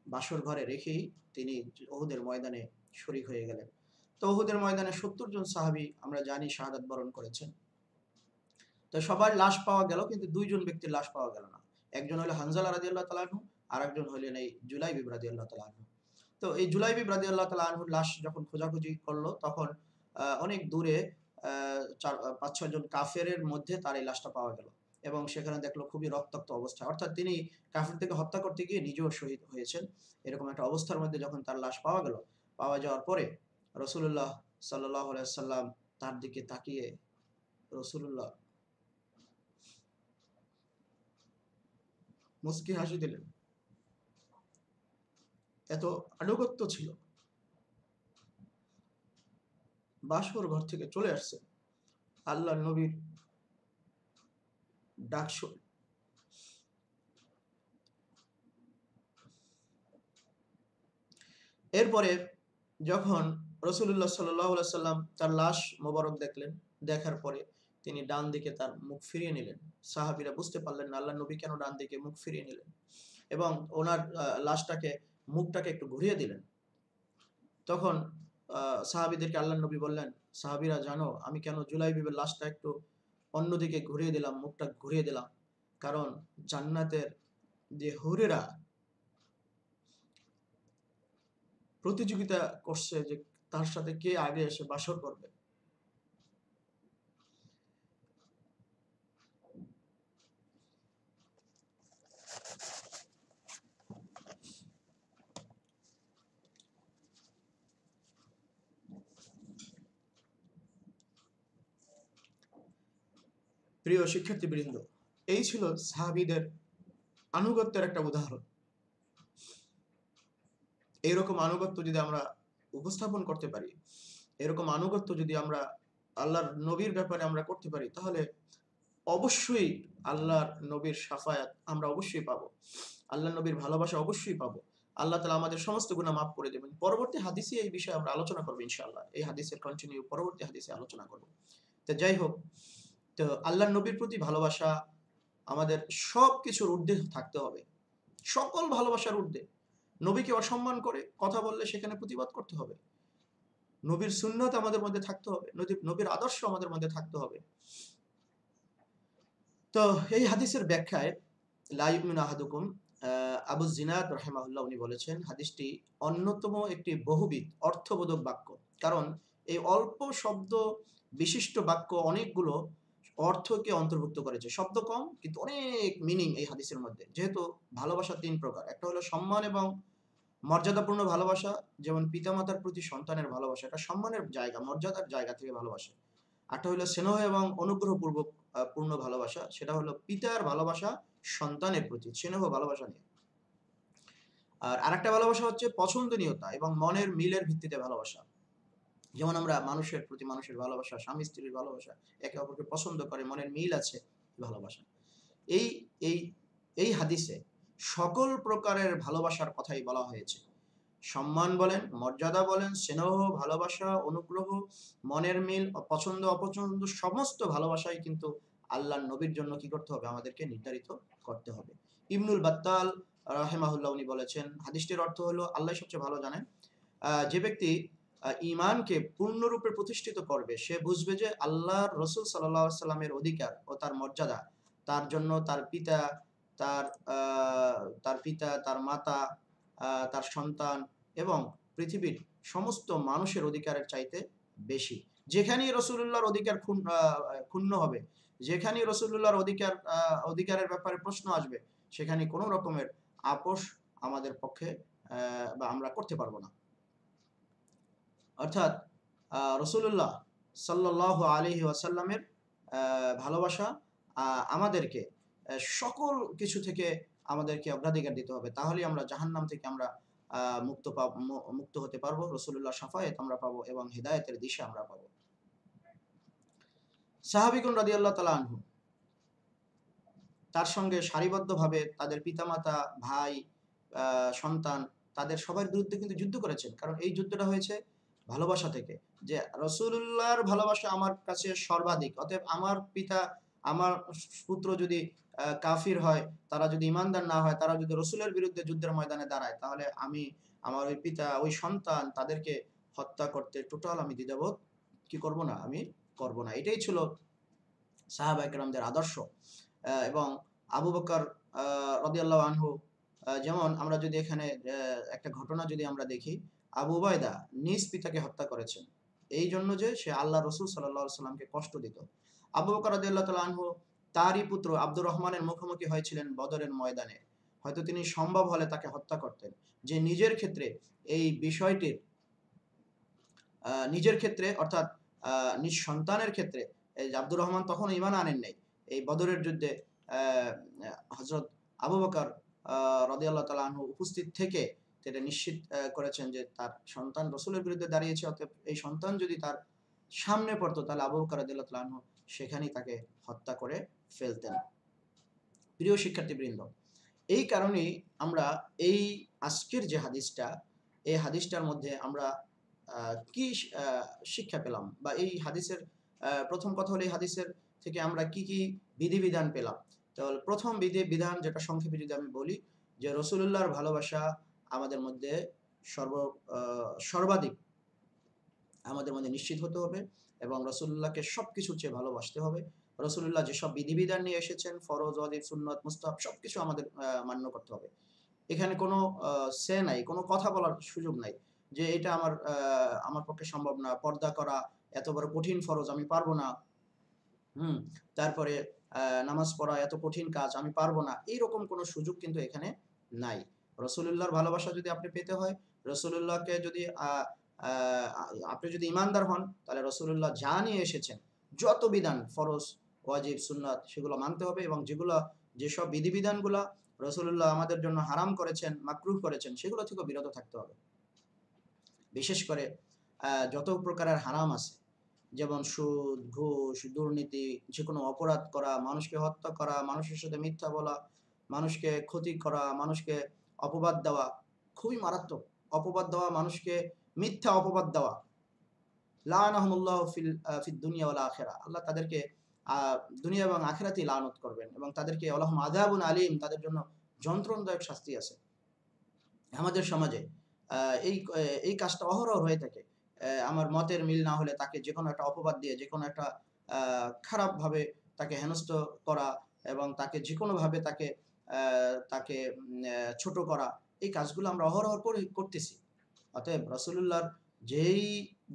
Speaker 1: বাসর ঘরে রেখেই তিনি উহুদের ময়দানে শরীক হয়ে গেলেন। তো উহুদের ময়দানে ৭০ জন সাহাবী আমরা জানি শাহাদাত বরণ করেছেন। তো সবার লাশ পাওয়া গেল, কিন্তু ২ জন ব্যক্তির লাশ পাওয়া গেল না। একজন হলো হানজালা রাদিয়াল্লাহু তাআলা আনহু, আরেকজন হলেন এই জুলাইবিব রাদিয়াল্লাহু তাআলা আনহু। তো এই জুলাইবিব রাদিয়াল্লাহু তাআলা আনহুর লাশ যখন খোঁজাখুঁজি করলো, তখন অনেক দূরে ৫-৬ জন কাফেরের মধ্যে তার এই লাশটা পাওয়া গেল। এবং সেখানে দেখলো খুবই রক্তাক্ত অবস্থা। অর্থাৎ তিনি কাফেরদেরকে হত্যা করতে গিয়ে নিজেও শহীদ হয়েছেন। এরকম একটা অবস্থার মধ্যে যখন তার লাশ পাওয়া গেল, পাওয়া যাওয়ার পরে রাসূলুল্লাহ সাল্লাল্লাহু আলাইহি ওয়াসাল্লাম তার দিকে তাকিয়ে রাসূলুল্লাহ মুচকি হাসি দিলেন। এত আনুগত্য ছিল। বাসর ঘর থেকে চলে আসছে আল্লাহর নবীর ডাক শুনে। এরপরে যখন রাসূলুল্লাহ সাল্লাল্লাহু আলাইহি ওয়াসাল্লাম তার লাশ মোবারক দেখলেন, দেখার পরে তিনি ডান দিকে তার মুখ ফিরিয়ে নিলেন। সাহাবীরা বুঝতে পারলেন না আল্লাহর নবী কেন ডান দিকে মুখ ফিরিয়ে নিলেন, এবং ওনার লাশটাকে, মুখটাকে একটু ঘুরিয়ে দিলেন। তখন সাহাবীদেরকে আল্লাহর নবী বললেন, সাহাবীরা জানো আমি কেন জুলাইবিবের লাশটা একটু অন্যদিকে ঘুরিয়ে দিলাম, মুখটা ঘুরিয়ে দিলাম? কারণ জান্নাতের যে হুরেরা প্রতিযোগিতা করছে যে তার সাথে কে আগে এসে বাসর করবে। প্রিয় শিক্ষার্থীবৃন্দ, এই ছিল সাহাবীদের আনুগত্যের একটা উদাহরণ। এইরকম আনুগত্য যদি আমরা উপস্থাপন করতে পারি, এরকম আনুগত্য যদি আমরা আল্লাহর নবীর ব্যাপারে আমরা করতে পারি, তাহলে অবশ্যই আল্লাহর নবীর শাফায়াত আমরা অবশ্যই পাবো। আল্লাহর নবীর ভালোবাসা অবশ্যই পাবো। আল্লাহ তাআলা আমাদের সমস্ত গুনাহ মাফ করে দেবেন। পরবর্তী হাদিসে এই বিষয়ে আমরা আলোচনা করব ইনশাআল্লাহ। এই হাদিসের কন্টিনিউ পরবর্তী হাদিসে আলোচনা করব। তো যাই হোক, তো আল্লাহর নবীর প্রতি ভালোবাসা আমাদের সবকিছুর ঊর্ধ্বে থাকতে হবে। সকল ভালোবাসার ঊর্ধ্বে। নবীকে অসম্মান করে কথা বললে সেখানে প্রতিবাদ করতে হবে। নবীর সুন্নাত আমাদের মধ্যে থাকতে হবে। নবীর আদর্শ আমাদের মধ্যে থাকতে হবে। তো এই হাদিসের ব্যাখ্যায় লা ইউমিনু আহাদুকুম, আবু জিনাদ রাহিমাহুল্লাহ উনি বলেছেন, হাদিসটি অন্যতম একটি বহুবিধ অর্থবোধক বাক্য। কারণ এই অল্প শব্দ বিশিষ্ট বাক্য অনেকগুলো অর্থকে অন্তর্ভুক্ত করেছে। শব্দ কম কিন্তু অনেক মিনিং এই হাদিসের মধ্যে। যেহেতু ভালোবাসা ৩ প্রকার। একটা হলো সম্মান এবং মর্যাদাপূর্ণ ভালোবাসা, যেমন পিতামাতার প্রতি সন্তানের ভালোবাসা, এটা সম্মানের জায়গা, মর্যাদার জায়গা থেকে ভালোবাসা। আরেকটা হলো স্নেহ এবং অনুগ্রহপূর্বক পূর্ণ ভালোবাসা, সেটা হলো পিতার ভালোবাসা সন্তানের প্রতি স্নেহ ভালোবাসা নিয়ে। আর আরেকটা ভালোবাসা হচ্ছে পছন্দনীয়তা এবং মনের মিলের ভিত্তিতে ভালোবাসা। যেমন আমরা মানুষের প্রতি মানুষের ভালোবাসা, স্বামী স্ত্রীর ভালোবাসা, একে অপরকে পছন্দ করে, মনের মিল আছে, ভালোবাসা। এই এই এই হাদিসে সকল প্রকারের ভালোবাসার কথাই বলা হয়েছে। সম্মান বলেন, মর্যাদা বলেন, স্নেহ, ভালোবাসা, অনুগ্রহ, মনের মিল, পছন্দ অপছন্দ, সমস্ত ভালোবাসাই কিন্তু আল্লাহর নবীর জন্য কি করতে হবে? আমাদেরকে নির্ধারিত করতে হবে। ইবনুল বাত্তাল রাহিমাহুল্লাহ উনি বলেছেন, হাদিসটির অর্থ হলো আল্লাহ সবচেয়ে ভালো জানেন। যে ব্যক্তি ঈমানকে পূর্ণরূপে প্রতিষ্ঠিত করবে, সে বুঝবে যে আল্লাহর রাসূল সাল্লাল্লাহু আলাইহি সাল্লামের অধিকার ও তার মর্যাদা, তার জন্য তার পিতা, তার তার মাতা, তার সন্তান এবং পৃথিবীর সমস্ত মানুষের অধিকারের চাইতে বেশি। যেখানেই রাসূলুল্লাহর অধিকার ক্ষুণ্ণ হবে, যেখানেই রাসূলুল্লাহর অধিকারের ব্যাপারে প্রশ্ন আসবে, সেখানে কোনো রকমের আপোস আমাদের পক্ষে বা আমরা করতে পারবো না। অর্থাৎ রাসূলুল্লাহ সাল্লাল্লাহু আলাইহি ওয়াসাল্লামের ভালোবাসা আমাদেরকে সকল কিছু থেকে আমাদেরকে অগ্রাধিকার দিতে হবে, তাহলেই আমরা জাহান্নাম থেকে আমরা মুক্ত হতে পারবো, রাসূলুল্লাহ শাফায়াত আমরা পাবো এবং হিদায়াতের দিশা আমরা পাবো। সাহাবীগণ রাদিয়াল্লাহু তাআলা আনহু তার সঙ্গে সারিবদ্ধভাবে তাদের পিতামাতা, ভাই, সন্তান, তাদের সবার বিরুদ্ধে কিন্তু যুদ্ধ করেছেন। কারণ এই যুদ্ধটা হয়েছে ভালোবাসা থেকে। যে রাসূলুল্লাহর ভালোবাসা আমার কাছে সর্বাধিক। অতএব আমার পিতা, আমার পুত্র যদি কাফির হয়, তারা যদি ঈমানদার না হয়, তারা যদি রাসূলের বিরুদ্ধে যুদ্ধের ময়দানে দাঁড়ায়, তাহলে আমি আমার ওই পিতা, ওই সন্তান তাদেরকে হত্যা করতে টোটাল আমি দ্বিধাবোধ কি করব না? আমি করব না। এটাই ছিল সাহাবায়ে কেরামদের আদর্শ। এবং আবু বকর রাদিয়াল্লাহু আনহু, যেমন আমরা যদি এখানে একটা ঘটনা যদি আমরা দেখি, আবু উবাইদা নিজ পিতাকে হত্যা করেছেন। এই জন্য যে সে আল্লাহ রসুল সাল্লাল্লাহু আলাইহি সাল্লামকে কষ্ট দিত। আবু বকর রাদিয়াল্লাহু তাআলা আনহু তারই পুত্র আব্দুর রহমানের মুখোমুখি হয়েছিলেন বদরের ময়দানে। হয়তো তিনি সম্ভব হলে তাকে হত্যা করতেন। যে নিজের ক্ষেত্রে এই বিষয়টির নিজের ক্ষেত্রে অর্থাৎ নিজ সন্তানের ক্ষেত্রে এই যে আব্দুর রহমান তখন ঈমান আনেন নাই। এই বদরের যুদ্ধে হযরত আবু বকর রাদিয়াল্লাহু তাআলা আনহু উপস্থিত থেকে এটা নিশ্চিত করেছেন যে তার সন্তান রাসূলের বিরুদ্ধে দাঁড়িয়েছে, অতএব এই সন্তান যদি তার সামনে পড়তো তাহলে আবু বকর রাদিয়াল্লাহু তাআলা আনহু সেখানেই তাকে হত্যা করে ফেলতেন। প্রিয় শিক্ষার্থীবৃন্দ, এই কারণেই আমরা এই আজকের যে হাদিসটা, এই হাদিসটার মধ্যে আমরা কি শিক্ষা পেলাম, বা এই হাদিসের প্রথম কথা হলো এই হাদিসের থেকে আমরা কি বিধিবিধান পেলাম। তাহলে প্রথম বিধান যেটা সংক্ষেপে যদি আমি বলি, যে রাসূলুল্লাহর ভালোবাসা আমাদের মধ্যে সর্বাধিক আমাদের মধ্যে নিশ্চিত হতে হবে এবং রাসূলুল্লাহকে সবকিছুর চেয়ে ভালোবাসতে হবে। রাসূলুল্লাহ যেসব বিধিবিধান নিয়ে এসেছেন, ফরজ, ওয়াজিব, সুন্নাত, মুস্তাহাব সবকিছু আমাদের মান্য করতে হবে। এখানে কোনো নাই, কোনো কথা বলার সুযোগ নাই। যে এটা আমার পক্ষে সম্ভব না। পর্দা করা এত বড় কঠিন ফরজ, আমি পারব না। হুম? তারপরে নামাজ পড়া এত কঠিন কাজ, আমি পারব না। এইরকম কোনো সুযোগ কিন্তু এখানে নাই। রাসূলুল্লাহর ভালোবাসা যদি আপনি পেতে হয়, রাসূলুল্লাহকে যদি আ আপনি যদি ঈমানদার হন, তাহলে রাসূলুল্লাহ যা নিয়ে এসেছেন, যত বিধান ফরজ, ওয়াজিব, সুন্নাত সেগুলো মানতে হবে এবং যেসব বিধিবিধানগুলা রাসূলুল্লাহ আমাদের জন্য হারাম করেছেন, মাকরুহ করেছেন, সেগুলো থেকেও বিরত থাকতে হবে। বিশেষ করে যত প্রকারের হারাম আছে, যেমন সুদ, ঘুষ, দুর্নীতি, যেকোনো অপরাধ করা, মানুষকে হত্যা করা, মানুষের সাথে মিথ্যা বলা, মানুষকে ক্ষতি করা, মানুষকে অপবাদ দেওয়া, খুবই মারাত্মক। অপবাদ দেওয়া, মানুষকে মিথ্যা অপবাদ দেওয়া। লাআনাহুমুল্লাহু ফিদ দুনিয়া ওয়াল আখিরাহ। আল্লাহ তাদেরকে আ দুনিয়া এবং আখিরাতেই লানত করবেন এবং তাদেরকে ওয়ালাহুম আযাবুন আলীম, তাদের জন্য যন্ত্রণাদায়ক শাস্তি আছে। আমাদের সমাজে আ এই এই কাজটা অহরহ হয়ে থাকে। আমার মতের মিল না হলে তাকে যেকোনো একটা অপবাদ দিয়ে, যেকোনো একটা আ খারাপভাবে তাকে হেনস্থ করা এবং তাকে যেকোনোভাবে আ তাকে ছোট করা, এই কাজগুলো আমরা অহরহ করতেছি। অতএব রাসূলুল্লাহর যেই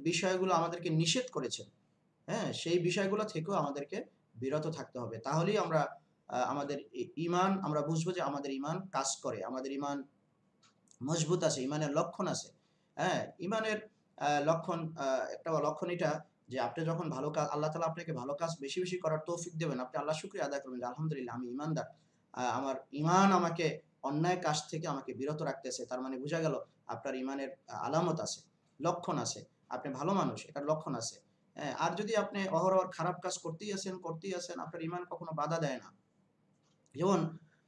Speaker 1: বিষয়গুলো আমাদেরকে নিষেধ করেছেন, হ্যাঁ? সেই বিষয়গুলো থেকেও আমাদেরকে বিরত থাকতে হবে। তাহলেই আমরা আমাদের ঈমান আমরা বুঝবো যে আমাদের ঈমান কাজ করে। আমাদের ঈমান মজবুত আছে, ঈমানের লক্ষণ আছে। হ্যাঁ? ঈমানের লক্ষণ, একটা লক্ষণ এটা যে আপনি যখন ভালো কাজ, আল্লাহ তাআলা আপনাকে ভালো কাজ বেশি, বেশি করার তৌফিক দেবেন। আপনি আল্লাহর শুকরিয়া আদায় করবেন যে আলহামদুলিল্লাহ আমি ঈমানদার। আমার ঈমান আমাকে অন্যায় কাজ থেকে আমাকে বিরত রাখতেছে। তার মানে বুঝা গেল আপনার ঈমানের আলামত আছে, লক্ষণ আছে। আপনি ভালো মানুষ, এটার লক্ষণ আছে। হ্যাঁ? আর যদি আপনি অহরহ খারাপ কাজ করতেই আছেন, আপনার ঈমান কখনো বাধা দেয় না। যেমন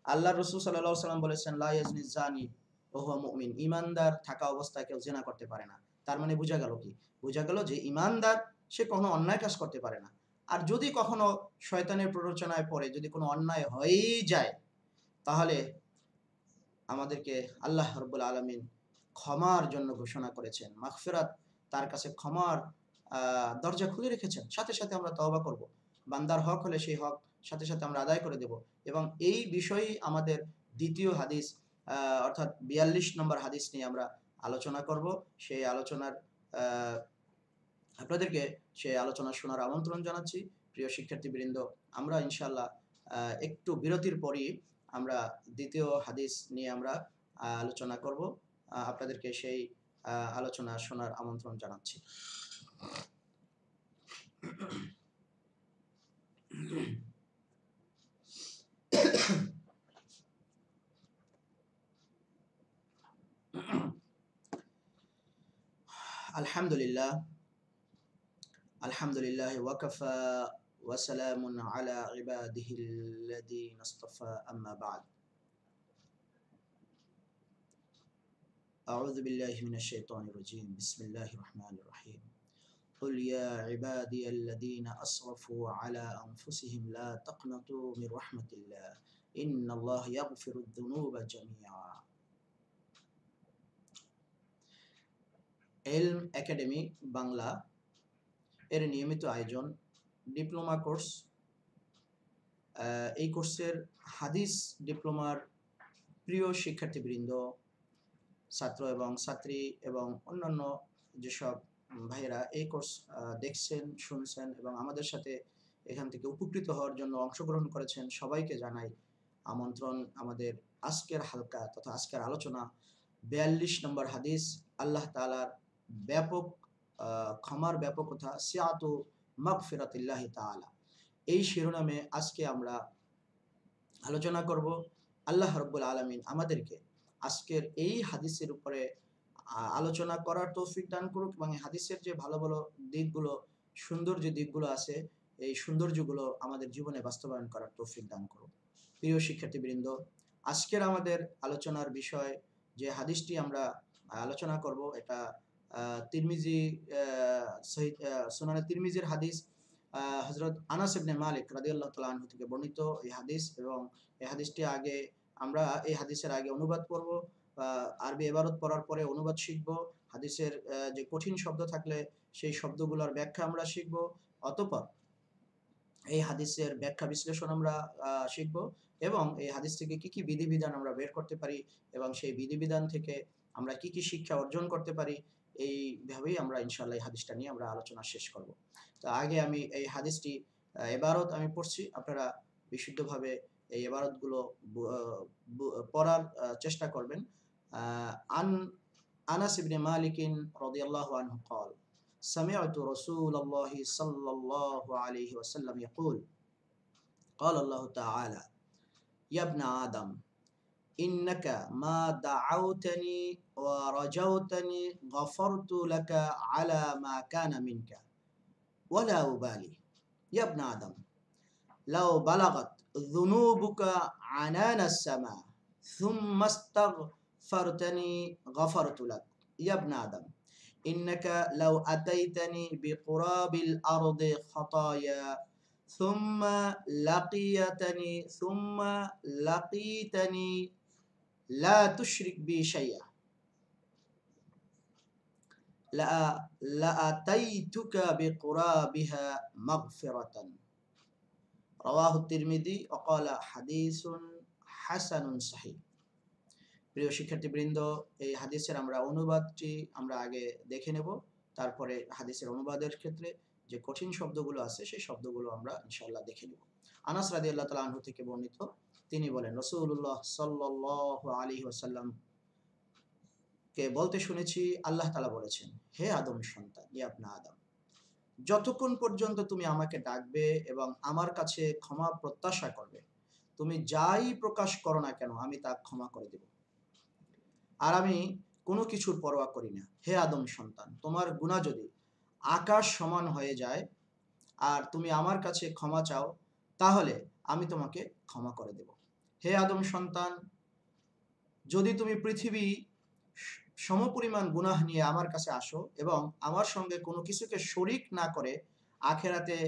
Speaker 1: আল্লাহর রাসূল সাল্লাল্লাহু আলাইহি ওয়াসাল্লাম বলেছেন, লা ইয়াজনি যানি ওয়া হুয়া মুমিন। ঈমানদার থাকা অবস্থায় কেউ জিনা করতে পারে না। তার মানে বুঝা গেল কি? বুঝা গেল যে ঈমানদার সে কখনো অন্যায় কাজ করতে পারে না। আর যদি কখনো শয়তানের প্ররোচনায় পড়ে যদি কোনো অন্যায় হয়েই যায়, তাহলে আমাদেরকে আল্লাহ রাব্বুল আলামিন ক্ষমার জন্য ঘোষণা করেছেন। মাগফিরাত, তার কাছে ক্ষমার দরজা খুলে রেখেছেন। সাথে, সাথে আমরা তওবা করব। বান্দার হক হলে সেই হক সাথে, সাথে আমরা আদায় করে দেব। এবং এই বিষয়েই আমাদের ২য় হাদিস, অর্থাৎ ৪২ নম্বর হাদিস নিয়ে আমরা আলোচনা করব। সেই আলোচনার আ আপনাদেরকে সেই আলোচনা শোনার আমন্ত্রণ জানাচ্ছি। প্রিয় শিক্ষার্থীবৃন্দ, আমরা ইনশাআল্লাহ একটু বিরতির পরই আমরা ২য় হাদিস নিয়ে আমরা আলোচনা করব। আপনাদেরকে সেই আলোচনা শোনার আমন্ত্রণ জানাচ্ছি। আলহামদুলিল্লাহ, আলহামদুলিল্লাহ ওয়াকাফা ওয়া সালামুন আলা ইবাদিহিল্লাযীনা ইসতাফা, আম্মা বা'দ। আউযু বিল্লাহি মিনাশ শাইতানির রাজীম। বিসমিল্লাহির রহমানির রহিম। قل يا عبادي الذين أسرفوا على أنفسهم لا تقنطوا من رحمة الله إن الله يغفر الذنوب جميعا। ইলম একাডেমি বাংলা এর নিয়মিত আয়োজন ডিপ্লোমা কোর্স। এই কোর্সের হাদিস ডিপ্লোমার প্রিয় শিক্ষার্থীবৃন্দ, ছাত্র এবং ছাত্রী এবং অন্যান্য যেসব ভাইয়েরা এই কোর্স দেখছেন, শুনছেন এবং আমাদের সাথে এখান থেকে উপকৃত হওয়ার জন্য অংশগ্রহণ করেছেন, সবাইকে জানাই আমন্ত্রণ। আমাদের আজকের হালকা তথা আজকের আলোচনা 42 নম্বর হাদিস, আল্লাহ তাআলার ব্যাপক ক্ষমার ব্যাপকতা, সিআতু মাগফিরাতিল্লাহি তাআলা। এই শিরোনামে আজকে আমরা আলোচনা করব। আল্লাহ রাব্বুল আলামিন আমাদেরকে আজকের এই হাদিসের উপরে আলোচনা করার তৌফিক দান করুক এবং এই হাদিসের যে ভালো ভালো দিকগুলো, সুন্দর যে দিকগুলো আছে, এই সৌন্দর্যগুলো আমাদের জীবনে বাস্তবায়ন করার তৌফিক দান করুক। প্রিয় শিক্ষার্থীবৃন্দ, আজকের আমাদের আলোচনার বিষয় যে হাদিসটি আমরা আলোচনা করব, এটা তিরমিজি সুনানে তিরমিজির হাদিস। হযরত আনাস ইবনে মালিক রাদিয়াল্লাহু তাআলা আনহু থেকে বর্ণিত এই হাদিস, এবং এই হাদিসটি আমরা এই হাদিসের আগে অনুবাদ করব, আরবি ইবারত পড়ার পরে অনুবাদ শিখব। হাদিসের যে কঠিন শব্দ থাকলে সেই শব্দগুলোর ব্যাখ্যা আমরা শিখব। অতঃপর এই হাদিসের ব্যাখ্যা বিশ্লেষণ আমরা শিখব এবং এই হাদিস থেকে কি কি বিধিবিধান আমরা বের করতে পারি এবং সেই বিধিবিধান থেকে আমরা কি কি শিক্ষা অর্জন করতে পারি, এইভাবেই আমরা ইনশাআল্লাহ এই হাদিসটা নিয়ে আমরা আলোচনা শেষ করব। তো আগে আমি এই হাদিসটি ইবারত আমি পড়ছি, আপনারা বিশুদ্ধভাবে এই ইবারতগুলো পড়ার চেষ্টা করবেন। আন আনাস ইবনে মালিক রাদিয়াল্লাহু আনহু قال سمعت رسول الله صلى الله عليه وسلم يقول قال الله تعالى يا ابن آدم إنك ما دعوتني ورجوتني غفرت لك على ما كان منك ولا أبالي يا ابن آدم لو بلغت ذنوبك عنان السماء ثم استغفرتني غفرت لك يا ابن آدم إنك لو أتيتني بقراب الأرض خطايا ثم لقيتني لا تشرك بي شيئا لأتيتك بقرابها مغفرة رواه الترمذي وقال حديث حسن صحيح। প্রিয় শিক্ষার্থীবৃন্দ, এই হাদিসের আমরা অনুবাদটি আমরা আগে দেখে নেব, তারপরে হাদিসের অনুবাদের ক্ষেত্রে যে কঠিন শব্দগুলো আছে সেই শব্দগুলো আমরা ইনশাআল্লাহ দেখে নেব। আনাস রাদিয়াল্লাহু তাআলা আনহু থেকে বর্ণিত, তিনি বলেন রাসূলুল্লাহ সাল্লাল্লাহু আলাইহি ওয়াসাল্লাম কে বলতে শুনেছি, আল্লাহ তাআলা বলেছেন, হে আদম সন্তান, ইয়া ইবনা আদম, যতক্ষণ পর্যন্ত তুমি আমাকে ডাকবে এবং আমার কাছে ক্ষমা প্রত্যাশা করবে, তুমি যাই প্রকাশ করো না কেন আমি তা ক্ষমা করে দেব, আর আমি কোনো কিছুর পরোয়া করি না। হে আদম সন্তান, তোমার গুনাহ যদি আকাশ সমান হয়ে যায় আর তুমি আমার কাছে ক্ষমা চাও, তাহলে আমি তোমাকে ক্ষমা করে দেব। হে আদম সন্তান, যদি তুমি পৃথিবী সমপরিমাণ গুনাহ নিয়ে আমার কাছে আসো এবং আমার সঙ্গে কোনো কিছুকে শরীক না করে আখেরাতে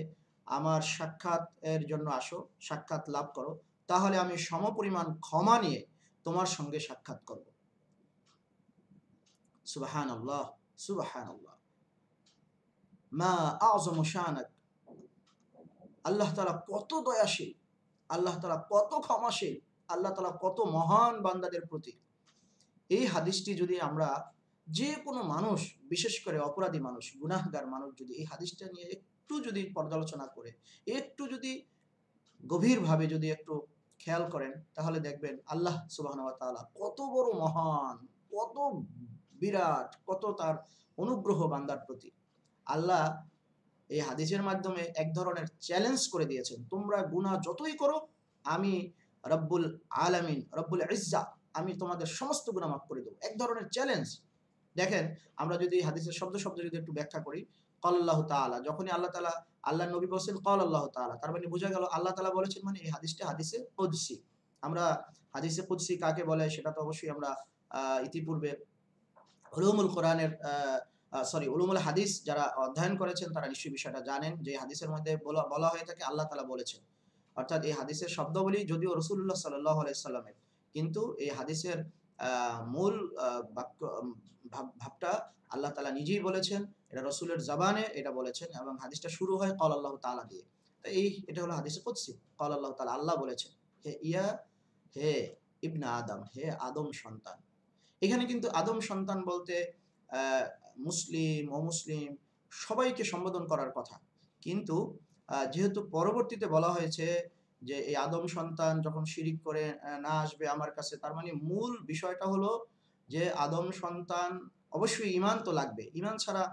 Speaker 1: আমার সাক্ষাতের জন্য আসো, সাক্ষাৎ লাভ করো, তাহলে আমি সমপরিমাণ ক্ষমা নিয়ে তোমার সঙ্গে সাক্ষাৎ করব। সুবহানাল্লাহ, সুবহানাল্লাহ, মা আযমু শানাক। আল্লাহ তাআলা কত দয়াশীল, আল্লাহ তাআলা কত ক্ষমাশীল, আল্লাহ তাআলা কত মহান বান্দাদের প্রতি। এই হাদিসটি যদি আমরা যে কোনো মানুষ, বিশেষ করে অপরাধী মানুষ, গুনাহগার মানুষ যদি এই হাদিসটা নিয়ে একটু যদি পর্যালোচনা করে, একটু যদি গভীরভাবে যদি একটু খেয়াল করেন, তাহলে দেখবেন আল্লাহ সুবহানাহু ওয়া তাআলা কত বড় মহান, কত বিরাট, কত তার অনুগ্রহ বান্দার প্রতি। আল্লাহ এই হাদিসের মাধ্যমে এক ধরনের চ্যালেঞ্জ করে দিয়েছেন, তোমরা গুনাহ যতই করো, আমি রব্বুল আলামিন, রব্বুল ইজ্জা, আমি তোমাদের সমস্ত গুনাহ মাফ করে দেব। এক ধরনের চ্যালেঞ্জ। দেখেন, আমরা যদি হাদিসের শব্দ শব্দ যদি একটু ব্যাখ্যা করি, ক্বাল আল্লাহু তাআলা, যখনই আল্লাহ তাআলা, আল্লাহর নবী বলছেন ক্বাল আল্লাহু তাআলা, তার মানে বোঝা গেল আল্লাহ তাআলা বলেছেন, মানে এই হাদিসটা হাদিসে কুদসি। আমরা হাদিসে কুদসি কাকে বলে সেটা তো অবশ্যই আমরা ইতিপূর্বে উলুমুল কোরআনের উলুমুল হাদিস যারা অধ্যয়ন করেছেন তারা নিশ্চয়ই বিষয়টা জানেন যে হাদিসের মধ্যে বলা হয়ে থাকে আল্লাহ তাআলা বলেছেন। অর্থাৎ এই হাদিসের শব্দাবলী যদিও রাসূলুল্লাহ সাল্লাল্লাহু আলাইহি সাল্লামের, কিন্তু এই হাদিসের মূল বাক্য ভাবটা আল্লাহ তাআলা নিজেই বলেছেন। এটা রাসূলের জবানে এটা বলেছেন এবং হাদিসটা শুরু হয় ক্বাল আল্লাহু তাআলা দিয়ে। তো এটা হলো হাদিসে কুদসি। ক্বাল আল্লাহু তাআলা, আল্লাহ বলেছেন, হে ইবনে আদম, হে আদম সন্তান। এখানে কিন্তু আদম সন্তান বলতে মুসলিম, অমুসলিম সবাইকে সম্বোধন করার কথা। কিন্তু যেহেতু পরবর্তীতে বলা হয়েছে যে এই আদম সন্তান যখন শিরিক করে না আসবে আমার কাছে, তার মানে মূল বিষয়টা হলো যে আদম সন্তান অবশ্যই ঈমান তো লাগবে। ঈমান ছাড়া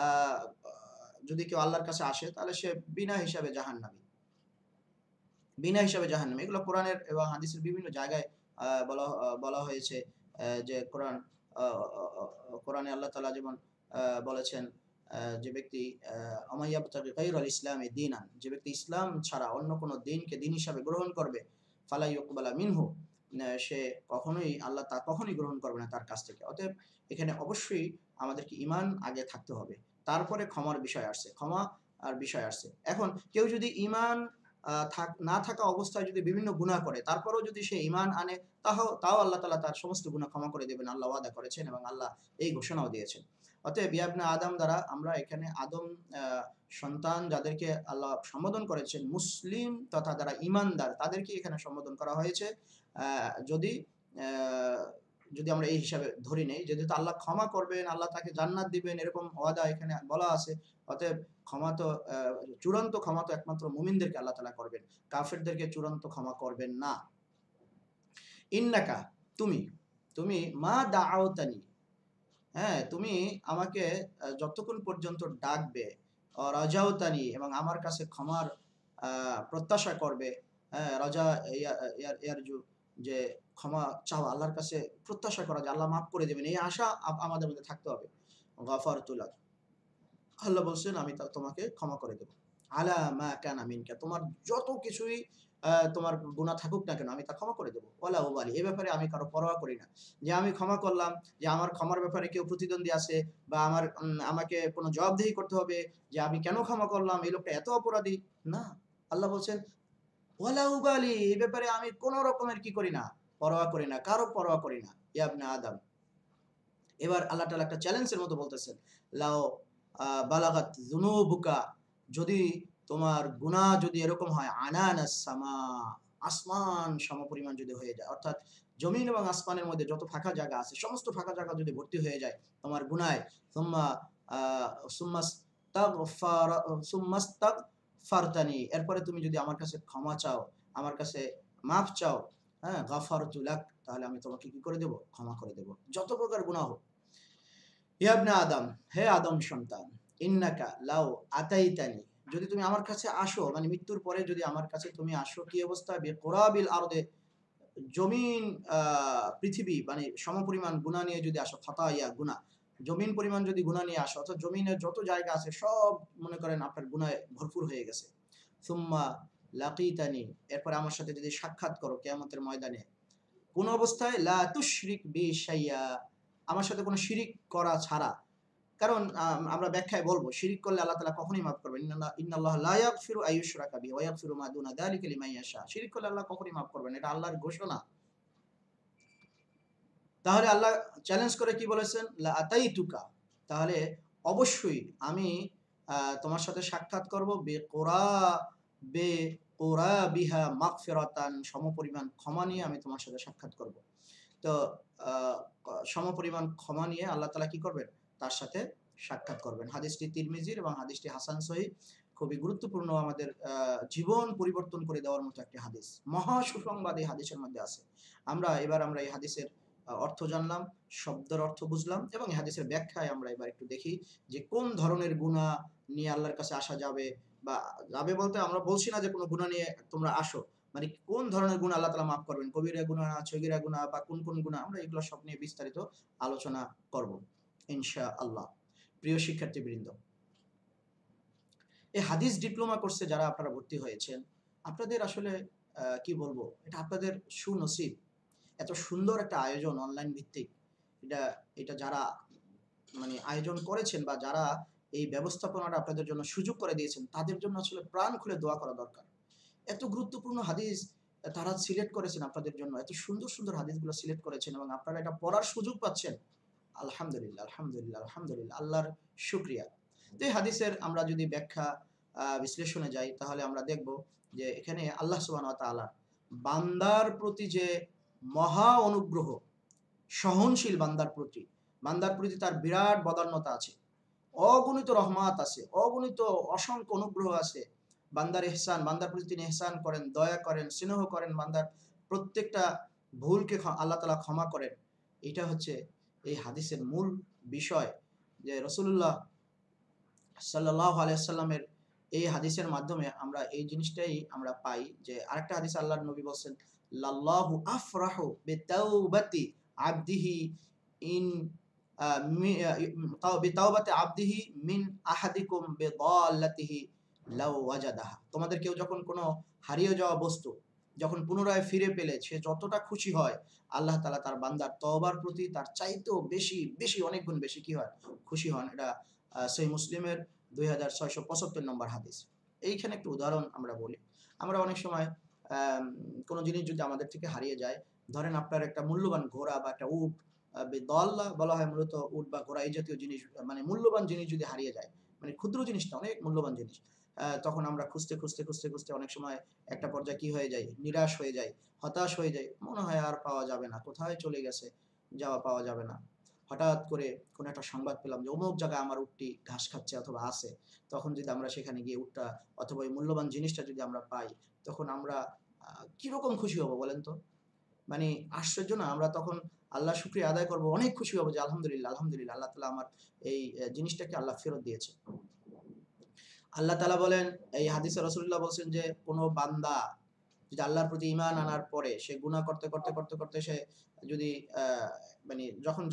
Speaker 1: আ যদি কেউ আল্লাহর কাছে আসে তাহলে সে বিনা হিসাবে জাহান্নামী। বিনা হিসাবে জাহান্নামী। এগুলো কোরআনের এবং হাদিসের বিভিন্ন জায়গায় বলা হয়েছে যে আ আ আ কোরআনে আল্লাহ তাআলা যেমন বলেছেন, যে ব্যক্তি "ওমান ইয়াবতাগি গায়রাল ইসলামি দীনান", যে ব্যক্তি ইসলাম ছাড়া অন্য কোন দিনকে দিন হিসাবে গ্রহণ করবে, ফালা ইউকবালা মিনহু, সে আল্লাহ তা কখনোই গ্রহণ করবে না তার কাছ থেকে। অতএব এখানে অবশ্যই আমাদেরকে ঈমান আগে থাকতে হবে। তারপরে ক্ষমার বিষয় আসছে। ক্ষমা আর বিষয় আসছে। এখন কেউ যদি ঈমান না থাকা অবস্থায় যদি বিভিন্ন গুনাহ করে, তারপরেও যদি সে ঈমান আনে, তাও আল্লাহ তাআলা তার সমস্ত গুনাহ ক্ষমা করে দেবেন। আল্লাহ ওয়াদা করেছেন এবং আল্লাহ এই ঘোষণাও দিয়েছেন। অতএব ইয়া ইবনে আদম দ্বারা আমরা এখানে আদম আ সন্তান যাদেরকে আল্লাহ সম্বোধন করেছেন, মুসলিম তথা যারা ঈমানদার তাদেরকে এখানে সম্বোধন করা হয়েছে। আ যদি আ যদি আমরা এই হিসাবে ধরে নেই, যেহেতু আল্লাহ ক্ষমা করবেন, আল্লাহ তাকে জান্নাত দিবেন এরকম ওয়াদা এখানে বলা আছে। অতএব ক্ষমা তো চূড়ান্ত ক্ষমা তো একমাত্র মুমিনদেরকে আল্লাহ তাআলা করবেন। কাফেরদেরকে চূড়ান্ত ক্ষমা করবেন না। ইন্নাকা, তুমি, তুমি মা দাআওতানি, হ্যাঁ, তুমি আমাকে যতক্ষণ পর্যন্ত ডাকবে, রাজাউতানি, এবং আমার কাছে ক্ষমার আ প্রত্যাশা করবে, হ্যাঁ, রাজা ইয়া ইয়ার ইয়ারজু, যে ক্ষমা চাওয়া, আল্লাহর কাছে প্রত্যাশা করা যে আল্লাহ মাফ করে দেবেন। এই আশা আমাদের মধ্যে থাকতে হবে। গাফারতু লাক, আল্লাহ বলছেন আমি তোমাকে ক্ষমা করে দেব। আলা মা কানা মিনকা, তোমার যত কিছুই তোমার গুনাহ থাকুক না কেন আমি তা ক্ষমা করে দেব। ওয়ালা উবালি, এ ব্যাপারে আমি কারো পরোয়া করি না। যে আমি ক্ষমা করলাম, যে আমার ক্ষমার ব্যাপারে কেউ প্রতিদ্বন্দ্বী আছে বা আমাকে কোনো জবাবদিহি করতে হবে যে আমি কেন ক্ষমা করলাম? এই লোকটা এত অপরাধী। না। আল্লাহ বলছেন ওয়ালা উবালি, এই ব্যাপারে আমি কোন রকমের কি করি না? পরোয়া করি না। কারো পরোয়া করি না। ইয়া ইবনে আদম। এবার আল্লাহ তাআলা একটা চ্যালেঞ্জের মতো বলতেছেন, লাও বালাগাত যুনুবুকা, যদি তোমার গুনাহ যদি এরকম হয়, আনানাস সামা, আসমান সমপরিমাণ যদি হয়ে যায়, অর্থাৎ জমিন এবং আসমানের মধ্যে যত ফাঁকা জায়গা আছে সমস্ত ফাঁকা জায়গা যদি ভর্তি হয়ে যায় তোমার গুনাহে, সুম্মা আ সুম্মাস্তাগফার সুম্মাস্তাগফারতানি, এরপরে তুমি যদি আমার কাছে ক্ষমা চাও, আমার কাছে মাফ চাও, হ্যাঁ, গাফারতু লাক, তাহলে আমি তোমাকে কি করে দেব? ক্ষমা করে দেব। যত প্রকার গুনাহ হোক। ইয়া ইবনে আদম, হে আদম সন্তান, ইন্নাকা লাউ আতাইতানি, যদি তুমি আমার কাছে আসো, মানে মৃত্যুর পরে যদি আমার কাছে তুমি আসো, কি অবস্থায়? বিকুরাবিল আরদে, জমিন আ পৃথিবী মানে সমপরিমাণ গুনাহ নিয়ে যদি আসো, খাতায়া গুনাহ, জমিন পরিমাণ যদি গুনাহ নিয়ে আসো, অর্থাৎ জমিনের যত জায়গা আছে সব মনে করেন আপনার গুনাহে ভরপুর হয়ে গেছে। সুম্মা লাকিতানি, এরপরে আমার সাথে যদি সাক্ষাৎ করো কিয়ামতের ময়দানে, কোন অবস্থায়? লা তুশরিক বি শাইয়্যা, আমার সাথে কোন শিরিক করা ছাড়া। কারণ আমরা ব্যাখ্যায় বলব, শিরিক করলে আল্লাহ তাআলা কখনোই মাফ করবেন। ইন্নাল্লাহা লা ইয়াগফিরু আইয়ুশরাকা বিহি ওয়া ইয়াগফিরু মা দুনা যালিকা লিমান ইয়াশা। শিরিক করলে আল্লাহ কখনোই মাফ করবেন না। এটা আল্লাহর ঘোষণা। তাহলে আল্লাহ চ্যালেঞ্জ করে কি বলেছেন? লা আতাইতুকা, তাহলে অবশ্যই আমি তোমার সাথে সাক্ষাৎ করব, বে কুরাবিহা মাগফিরাতান, সমপরিমাণ ক্ষমা নিয়ে আমি তোমার সাথে সাক্ষাৎ করব। তো আ সমপরিমাণ ক্ষমা নিয়ে আল্লাহ তাআলা কি করবেন? তার সাথে সাক্ষাৎ করবেন। হাদিসটি তিরমিজির এবং হাদিসটি হাসান সহিহ। খুবই গুরুত্বপূর্ণ, আমাদের জীবন পরিবর্তন করে দেওয়ার মতো একটি হাদিস। মহা সুসংবাদ এই হাদিসের মধ্যে আছে। আমরা এই হাদিসের অর্থ জানলাম, শব্দের অর্থ বুঝলাম এবং এই হাদিসের ব্যাখ্যায় আমরা এবার একটু দেখি যে কোন ধরনের গুনাহ নিয়ে আল্লাহর কাছে আসা যাবে, বা যাবে বলতে আমরা বলছি না যে কোন গুনাহ নিয়ে তোমরা আসো। মানে কোন ধরনের গুনাহ আল্লাহ তাআলা মাফ করবেন? কবিরা গুনাহ, সগীরা গুনাহ বা কোন গুনাহ? আমরা এগুলো সব নিয়ে বিস্তারিত আলোচনা করব। ইনশাআল্লাহ। প্রিয় শিক্ষার্থীবৃন্দ, এই হাদিস ডিপ্লোমা কোর্সে যারা আপনারা ভর্তি হয়েছেন, আপনাদের আসলে কি বলবো, এটা আপনাদের সুনসিব। এত সুন্দর একটা আয়োজন অনলাইন ভিত্তিক, এটা এটা যারা মানে আয়োজন করেছেন বা যারা এই ব্যবস্থাপনাটা আপনাদের জন্য সুযোগ করে দিয়েছেন, তাদের জন্য আসলে প্রাণ খুলে দোয়া করা দরকার। এত গুরুত্বপূর্ণ হাদিস তারা সিলেক্ট করেছেন আপনাদের জন্য, এত সুন্দর সুন্দর হাদিসগুলো সিলেক্ট করেছেন এবং আপনারা এটা পড়ার সুযোগ পাচ্ছেন। আলহামদুলিল্লাহ, আলহামদুলিল্লাহ, আলহামদুলিল্লাহ, আল্লাহর শুকরিয়া। তো এই হাদিসের আমরা যদি ব্যাখ্যা বিশ্লেষণে যাই, তাহলে আমরা দেখব যে এখানে আল্লাহ সুবহানাহু ওয়া তাআলা বান্দার প্রতি যে মহা অনুগ্রহ, সহনশীল বান্দার প্রতি তার বিরাট বদান্যতা আছে, অগণিত রহমাত আছে, অগণিত অসংখ্য অনুগ্রহ আছে। বান্দার ইহসান, বান্দার প্রতি তিনি ইহসান করেন, দয়া করেন, স্নেহ করেন, বান্দার প্রত্যেকটা ভুলকে আল্লাহ তাআলা ক্ষমা করেন। এটা হচ্ছে এই হাদিসের মূল বিষয়, যে রাসূলুল্লাহ সাল্লাল্লাহু আলাইহি ওয়াসাল্লামের এই হাদিসের মাধ্যমে আমরা এই জিনিসটাই আমরা পাই। যে আরেকটা হাদিসে আল্লাহর নবী বলছেন, লাল্লাহু আফরাহু বিতাওবাতি আবদিহি ইন বিতাওবাতি আবদিহি মিন আহাদিকুম বিদাল্লাতিহি লাউ ওয়াজাদাহা। তোমাদের কেউ যখন কোনো হারিয়ে যাওয়া বস্তু যখন পুনরায় ফিরে পেলে সে যতটা খুশি হয়, আল্লাহ তাআলা তার বান্দার তওবার প্রতি তার চাইতেও বেশি বেশি অনেক গুণ বেশি কি হয়, খুশি হন। এটা সহিহ মুসলিমের 2675 নম্বর হাদিস। এইখানে একটু উদাহরণ আমরা বলি। আমরা অনেক সময় কোনো জিনিস যদি আমাদের থেকে হারিয়ে যায়, ধরেন আপনার একটা মূল্যবান ঘোড়া বা একটা উট, দল্লা বলা হয় মূলত উট বা ঘোড়া, এই জাতীয় জিনিস, মানে মূল্যবান জিনিস যদি হারিয়ে যায়, মানে ক্ষুদ্র জিনিস না, অনেক মূল্যবান জিনিস, তখন আমরা খুঁজতে খুঁজতে খুঁজতে খুঁজতে অনেক সময় একটা পর্যায়ে কি হয়ে যায়, নিরাশ হয়ে যায়, হতাশ হয়ে যায়, মনে হয় আর পাওয়া যাবে না, কোথায় চলে গেছে, যাওয়া পাওয়া যাবে না। হঠাৎ করে কোনো একটা সংবাদ পেলাম যে অমুক জায়গায় আমার উটটি ঘাস খাচ্ছে অথবা আছে। তখন যদি আমরা সেখানে গিয়ে উটটা অথবা এই মূল্যবান জিনিসটা যদি আমরা পাই, তখন আমরা কিরকম খুশি হব বলেন তো? মানে আশ্চর্য না? আমরা তখন আল্লাহর শুকরিয়া আদায় করব, অনেক খুশি হব যে আলহামদুলিল্লাহ, আলহামদুলিল্লাহ, আল্লাহ তাআলা আমার এই জিনিসটাকে আল্লাহ ফেরত দিয়েছে। আল্লাহ তাআলা বলেন, এই হাদিসে রাসূলুল্লাহ বলছেন যে কোন বান্দা যদি আল্লাহর প্রতি ঈমান আনার পরে সে গুনাহ করতে করতে করতে করতে সে যদি মানে যখন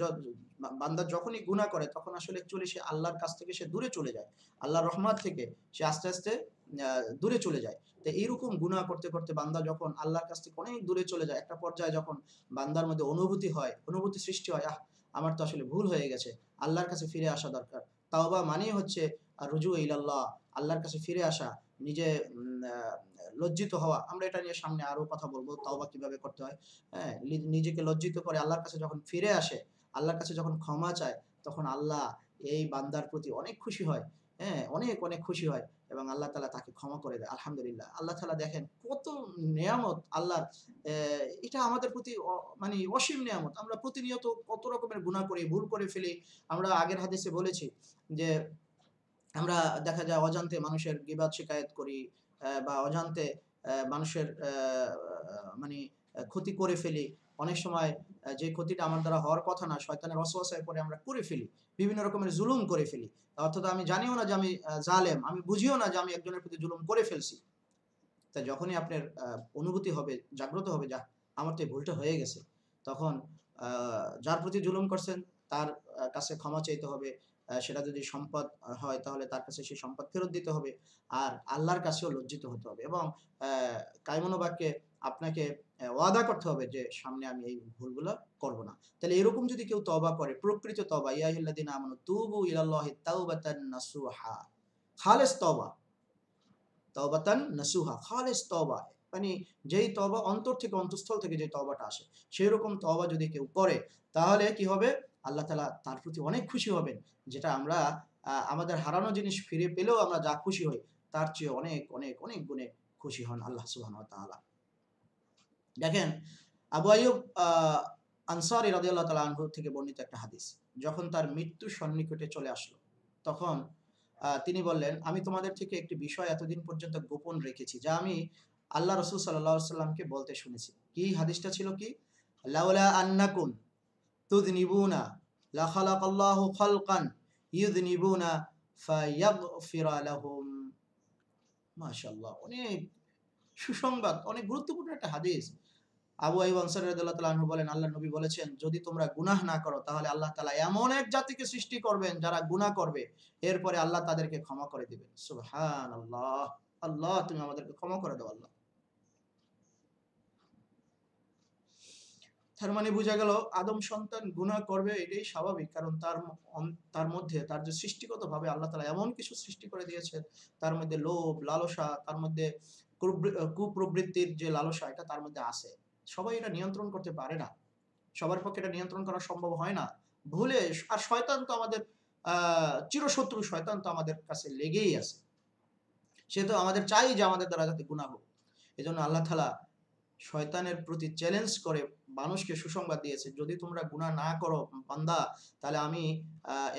Speaker 1: বান্দা যখনই গুনাহ করে, তখন আসলে অ্যাকচুয়ালি সে আল্লাহর কাছ থেকে সে দূরে চলে যায়। আল্লাহর রহমত থেকে সে আস্তে আস্তে দূরে চলে যায়। তো এইরকম গুনাহ করতে করতে বান্দা যখন আল্লাহর কাছ থেকে অনেক দূরে চলে যায়, একটা পর্যায়ে যখন বান্দার মধ্যে অনুভূতি হয়, অনুভূতি সৃষ্টি হয়, আমার তো আসলে ভুল হয়ে গেছে, আল্লাহর কাছে ফিরে আসা দরকার। তাওবা মানেই হচ্ছে রুজু ইলাল্লাহ, আল্লাহর কাছে ফিরে আসা, নিজে লজ্জিত হওয়া। আমরা এটা নিয়ে সামনে আরো কথা বলব, তাওবা কিভাবে করতে হয়। হ্যাঁ? নিজেকে লজ্জিত করে আল্লাহর কাছে যখন ফিরে আসে, আল্লাহর কাছে যখন ক্ষমা চায়, তখন আল্লাহ এই বান্দার প্রতি অনেক খুশি হয়। হ্যাঁ? অনেক, অনেক খুশি হয় এবং আল্লাহ তাআলা তাকে ক্ষমা করে দেয়। আলহামদুলিল্লাহ। আল্লাহ তাআলা দেখেন কত নেয়ামত আল্লাহর, এটা আমাদের প্রতি মানে অসীম নেয়ামত। আমরা প্রতিনিয়ত কত রকমের গুনাহ করি, ভুল করে ফেলি। আমরা আগের হাদিসে বলেছি যে আমরা দেখা যায় অজান্তে মানুষের গীবাত শিকায়েত করি, বা অজান্তে মানুষের মানে ক্ষতি করে ফেলি। অনেক সময় যে ক্ষতিটা আমার দ্বারা হওয়ার কথা না, শয়তানের ওয়াসওয়াসায় পড়ে আমরা করে ফেলি। বিভিন্ন রকমের জুলুম করে ফেলি। অর্থাৎ আমি জানিও না যে আমি জালেম, আমি বুঝিও না যে আমি একজনের প্রতি জুলুম করে ফেলছি। তাই যখনই আপনার অনুভূতি হবে, জাগ্রত হবে, যাহ! আমার তো এই ভুলটা হয়ে গেছে। তখন আ যার প্রতি জুলুম করছেন তার কাছে ক্ষমা চাইতে হবে। সেটা যদি সম্পদ হয় তাহলে তার কাছে সেই সম্পদ ফেরত দিতে হবে। আর আল্লাহর কাছেও লজ্জিত হতে হবে এবং অ্যা কায়মনোবাক্যে আপনাকে ওয়াদা করতে হবে যে সামনে আমি এই ভুলগুলো করব না। তাহলে এরকম যদি কেউ তওবা করে, প্রকৃত তওবা, ইয়া আইয়ুহাল্লাযীনা আমানু তুবু ইলাল্লাহি তাওবাতান নাসুহা, খালেস তওবা। তাওবাতান নাসুহা, খালিস তওবা। মানে যেই তওবা অন্তর থেকে, অন্তঃস্থল থেকে যে তওবাটা আসে, সেরকম তওবা যদি কেউ করে, তাহলে কি হবে? আল্লাহ তাআলা তার প্রতি অনেক খুশি হবেন। যেটা আমরা আমাদের হারানো জিনিস ফিরে পেলেও আমরা যা খুশি হই, তার চেয়ে অনেক, অনেক, অনেক গুণে খুশি হন আল্লাহ সুবহানাহু ওয়া তাআলা। দেখেন, আবু আইয়ুব আনসারী রাদিয়াল্লাহু তাআলা আনহু থেকে বর্ণিত একটা হাদিস। যখন তার মৃত্যু সন্নিকটে চলে আসলো, তখন তিনি বললেন, "আমি তোমাদের থেকে একটি বিষয় এতদিন পর্যন্ত গোপন রেখেছি, যা আমি আল্লাহ রাসূল সাল্লাল্লাহু আলাইহি ওয়াসাল্লামকে বলতে শুনেছি।" কি হাদিসটা ছিল কি? "লাউলা আন্নাকুম তুযনিবুনা লা খালাকাল্লাহু খালকান ইউযনিবুনা ফায়াগফিরা লাহুম।" মাশাআল্লাহ! অনেক সুসংবাদ, অনেক গুরুত্বপূর্ণ একটা হাদিস। আবু আইয়ুব আনসারী রাদিয়াল্লাহু তাআলা আনহু বলেন, আল্লাহর নবী বলেছেন, যদি তোমরা গুনাহ না করো তাহলে আল্লাহ তাআলা এমন এক জাতিকে সৃষ্টি করবেন যারা গুনাহ করবে, এরপরে আল্লাহ তাদেরকে ক্ষমা করে দিবেন। সুবহানাল্লাহ। আল্লাহ তুমি আমাদেরকে ক্ষমা করে দাও আল্লাহ। তার মানে বোঝা গেল আদম সন্তান গুনাহ করবে, এটাই স্বাভাবিক। কারণ তার মধ্যে তার যে সৃষ্টিগতভাবে আল্লাহ তাআলা এমন কিছু সৃষ্টি করে দিয়েছেন, তার মধ্যে লোভ, লালসা, তার মধ্যে কুপ্রবৃত্তির যে লালসা, এটা তার মধ্যে আছে। সবাই এটা নিয়ন্ত্রণ করতে পারে না। সবার পক্ষে এটা নিয়ন্ত্রণ করা সম্ভব হয় না। ভুলে আর শয়তান তো আমাদের চিরশত্রু, শয়তান তো আমাদের কাছে লেগেই আছে। সে তো আমাদের চাই যে আমাদের দ্বারা যাতে গুনাহ হোক। এজন্য আল্লাহ তাআলা শয়তানের প্রতি চ্যালেঞ্জ করে মানুষকে সুসংবাদ দিয়েছে, যদি তোমরা গুনাহ না করো বান্দা, তাহলে আমি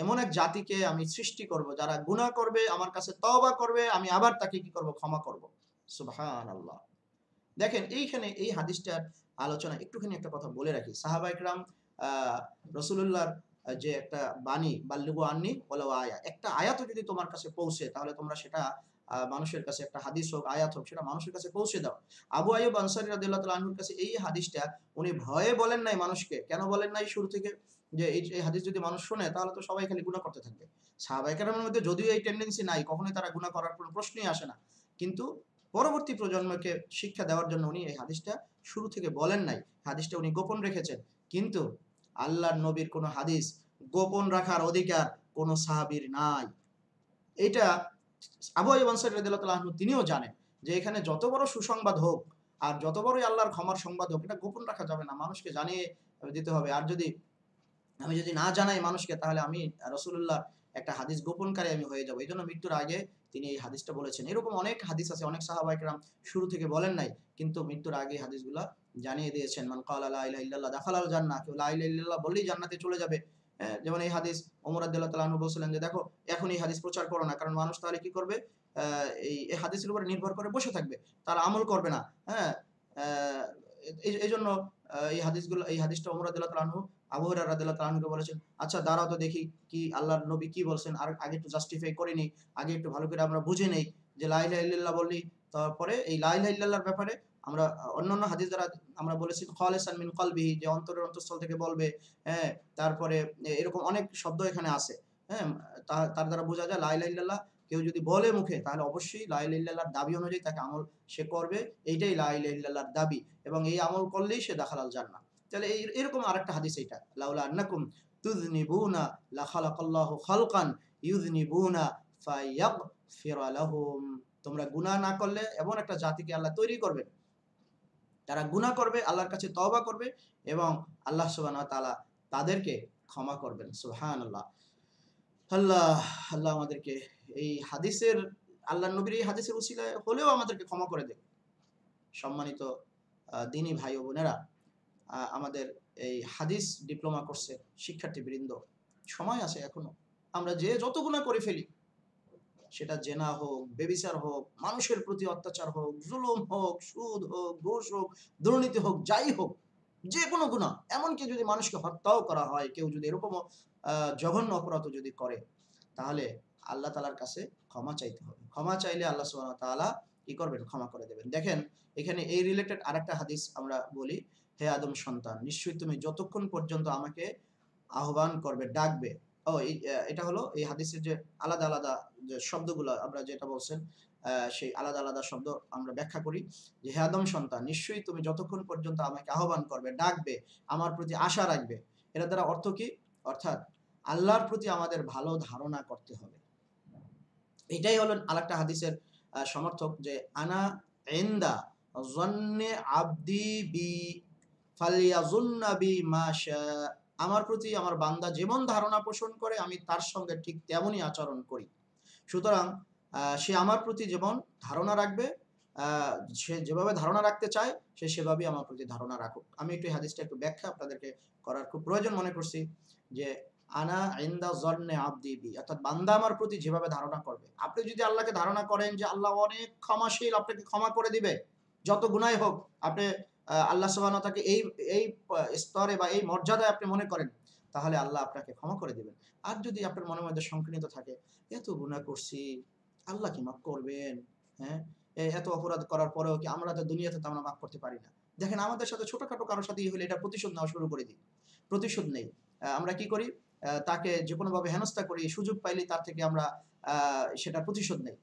Speaker 1: এমন এক জাতিকে আমি সৃষ্টি করব যারা গুনাহ করবে, আমার কাছে তওবা করবে, আমি আবার তাকে কি করব? ক্ষমা করব। সুবহানাল্লাহ। দেখেন এইখানে এই হাদিসটার আলোচনা একটুখানি একটা কথা বলে রাখি। সাহাবা ইকরাম আ রাসূলুল্লাহর যে একটা বাণী, বাল্লিগু আন্নি ওয়ালাউ আয়া, একটা আয়াতও যদি তোমার কাছে পৌঁছে তাহলে তোমরা সেটা মানুষের কাছে, একটা হাদিস হোক, আয়াত হোক, সেটা মানুষের কাছে পৌঁছে দাও। আবু আইয়ুব আনসারী রাদিয়াল্লাহু তাআলা আনহুর কাছে এই হাদিসটা উনি ভয়ে বলেন নাই মানুষকে। কেন বলেন নাই শুরু থেকে? যে এই হাদিস যদি মানুষ শোনে তাহলে তো সবাই খালি গুনাহ করতে থাকবে। সাহাবা ইকরামের মধ্যে যদিও এই টেনডেন্সি নাই, কখনোই তারা গুনাহ করার কোনো প্রশ্নই আসে না। কিন্তু পরবর্তী প্রজন্মকে শিক্ষা দেওয়ার জন্য উনি এই হাদিসটা শুরু থেকে বলেন নাই। হাদিসটা উনি গোপন রেখেছেন। কিন্তু আল্লাহর নবীর কোনো হাদিস গোপন রাখার অধিকার কোনো সাহাবীর নাই। এইটা আবু আইয়ুব আনসারী রাদিয়াল্লাহু তাআলা আনহু তিনিও জানেন যে এখানে যত বড় সুসংবাদ হোক আর যত বড়ই আল্লাহর ক্ষমার সংবাদ হোক, এটা গোপন রাখা যাবে না। মানুষকে জানিয়ে দিতে হবে। আর আমি যদি না জানাই মানুষকে, তাহলে আমি রাসূলুল্লাহর একটা হাদিস গোপনকারী আমি হয়ে যাব। এজন্য মৃত্যুর আগে তিনি এই হাদিসটা বলেছেন। এরকম অনেক হাদিস আছে, অনেক সাহাবা ইকরাম শুরু থেকে বলেন নাই, কিন্তু মৃত্যুর আগে হাদিসগুলা জানিয়ে দিয়েছেন। মান ক্বালা লা ইলাহা ইল্লাল্লাহ দাখালাল জান্নাহ, কেউ লা ইলাহা ইল্লাল্লাহ বললেই জান্নাতে চলে যাবে। হ্যাঁ? যেমন এই হাদিস ওমর রাদিয়াল্লাহু তাআলা আনহু বলছিলেন যে, দেখো এখন এই হাদিস প্রচার করো না। কারণ মানুষ তাহলে কি করবে? আ এই হাদিসের উপর নির্ভর করে বসে থাকবে। তারা আমল করবে না। হ্যাঁ? আ এজন্য এই হাদিসটা ওমর রাদিয়াল্লাহু তাআলা আনহু আবু হুরায়রা রাদিয়াল্লাহু তাআলা আনহুকে বলেছেন, "আচ্ছা দাঁড়াও তো দেখি কি আল্লাহর নবী কি বলছেন। আর আগে একটু জাস্টিফাই করে নেই। আগে একটু ভালো করে আমরা বুঝে নেই যে লা ইলাহা ইল্লাল্লাহ বললেই, তারপরে এই লা ইলাহা ইল্লাল্লাহর ব্যাপারে আমরা অন্যান্য হাদিস দ্বারা আমরা বলেছি খালিসান মিন কলবিহি, যে অন্তরের অন্তঃস্থল থেকে বলবে। হ্যাঁ? তারপরে এরকম অনেক শব্দ এখানে আছে। হ্যাঁ? তার দ্বারা বোঝা যায় লা ইলাহা ইল্লাল্লাহ কেউ যদি বলে মুখে তাহলে অবশ্যই লা ইলাহা ইল্লাল্লাহর দাবি অনুযায়ী তাকে আমল সে করবে। এইটাই লা ইলাহা ইল্লাল্লাহর দাবি, এবং এই আমল করলেই সে দাখালাল জান্নাহ। তাহলে এরকম আরেকটা হাদিস এইটা, লাউলা আন্নাকুম তুযনিবুনা লা খালাকাল্লাহু খালকান ইউযনিবুনা ফায়াগফিরা লাহুম, তোমরা গুনাহ না করলে এমন একটা জাতিকে আল্লাহ তৈরি করবেন, তারা গুনাহ করবে, আল্লাহর কাছে তওবা করবে, এবং আল্লাহ সুবহানাহু ওয়া তাআলা তাদেরকে ক্ষমা করবেন। সুবহানাল্লাহ। আল্লাহ, আল্লাহ আমাদেরকে এই হাদিসের, আল্লাহর নবীর এই হাদিসের উসিলায় হলেও আমাদেরকে ক্ষমা করে দেন। সম্মানিত দ্বীনী ভাই ও বোনেরা, আমাদের এই হাদিস ডিপ্লোমা কোর্সের শিক্ষার্থীবৃন্দ, সময় আছে এখনো। আমরা যে যত গুনাহ করে ফেলি, সেটা জেনা হোক, ব্যভিচার হোক, মানুষের প্রতি অত্যাচার হোক, জুলুম হোক, সুদ হোক, ঘুষ হোক, দুর্নীতি হোক, যাই হোক, যেকোনো গুনাহ, এমনকি যদি মানুষকে হত্যাও করা হয়, কেউ যদি এরকমও জঘন্য অপরাধ যদি করে, তাহলে আল্লাহ তাআলার কাছে ক্ষমা চাইতে হবে। ক্ষমা চাইলে আল্লাহ সুবহানাহু ওয়া তাআলা কি করবেন? ক্ষমা করে দেবেন। দেখেন এখানে এই রিলেটেড আরেকটা হাদিস আমরা বলি, হে আদম সন্তান, নিশ্চয়ই তুমি যতক্ষণ পর্যন্ত আমাকে আহ্বান করবে, ডাকবে। এটা হলো এই হাদিসের যে আলাদা, আলাদা যে শব্দগুলা আমরা যেটা বলছেন, সেই আলাদা, আলাদা শব্দ আমরা ব্যাখ্যা করি যে, হে আদম সন্তান, নিশ্চয়ই তুমি যতক্ষণ পর্যন্ত আমাকে আহ্বান করবে, ডাকবে, আমার প্রতি আশা রাখবে। এটার দ্বারা অর্থ কি? অর্থাৎ আল্লাহর প্রতি আমাদের ভালো ধারণা করতে হবে। এটাই হলো আরেকটা হাদিসের সমর্থক, যে আনা ইনদা যন্নি আবদি বি ফালিয়াযুন্না বি মা শা, আমার প্রতি আমার বান্দা যেমন ধারণা পোষণ করে আমি তার সঙ্গে ঠিক তেমনই আচরণ করি। সুতরাং সে আমার প্রতি যেমন ধারণা রাখবে, আ সে যেভাবে ধারণা রাখতে চায় সে সেভাবেই আমার প্রতি ধারণা রাখুক। আমি একটু এই হাদিসটা একটু ব্যাখ্যা আপনাদেরকে করার খুব প্রয়োজন মনে করছি, যে আনা ইনদা যন্নি আবদি বি, অর্থাৎ বান্দা আমার প্রতি যেভাবে ধারণা করবে। আপনি যদি আল্লাহকে ধারণা করেন যে আল্লাহ অনেক ক্ষমাশীল, আপনাকে ক্ষমা করে দিবে, যত গুনাহই হোক, আপনি আল্লাহ সুবহানাহু ওয়া তাআলাকে এই স্তরে বা এই মর্যাদায় আপনি মনে করেন, তাহলে আল্লাহ আপনাকে ক্ষমা করে দিবেন। আর যদি আপনার মনের মধ্যে সংকীর্ণত থাকে, এত গুনাহ করছি, আল্লাহ কি মাফ করবেন? হ্যাঁ? এত অপরাধ করার পরেও কি আমরা তো দুনিয়াতে তো আমরা মাফ করতে পারি না। দেখেন আমাদের সাথে ছোটখাটো কারোর সাথে হলে এটা প্রতিশোধ নেওয়া শুরু করে দিই, প্রতিশোধ নেই। আমরা কি করি, তাকে যে কোনোভাবে হেনস্থা করি, সুযোগ পাইলেই তার থেকে আমরা সেটা প্রতিশোধ নেই।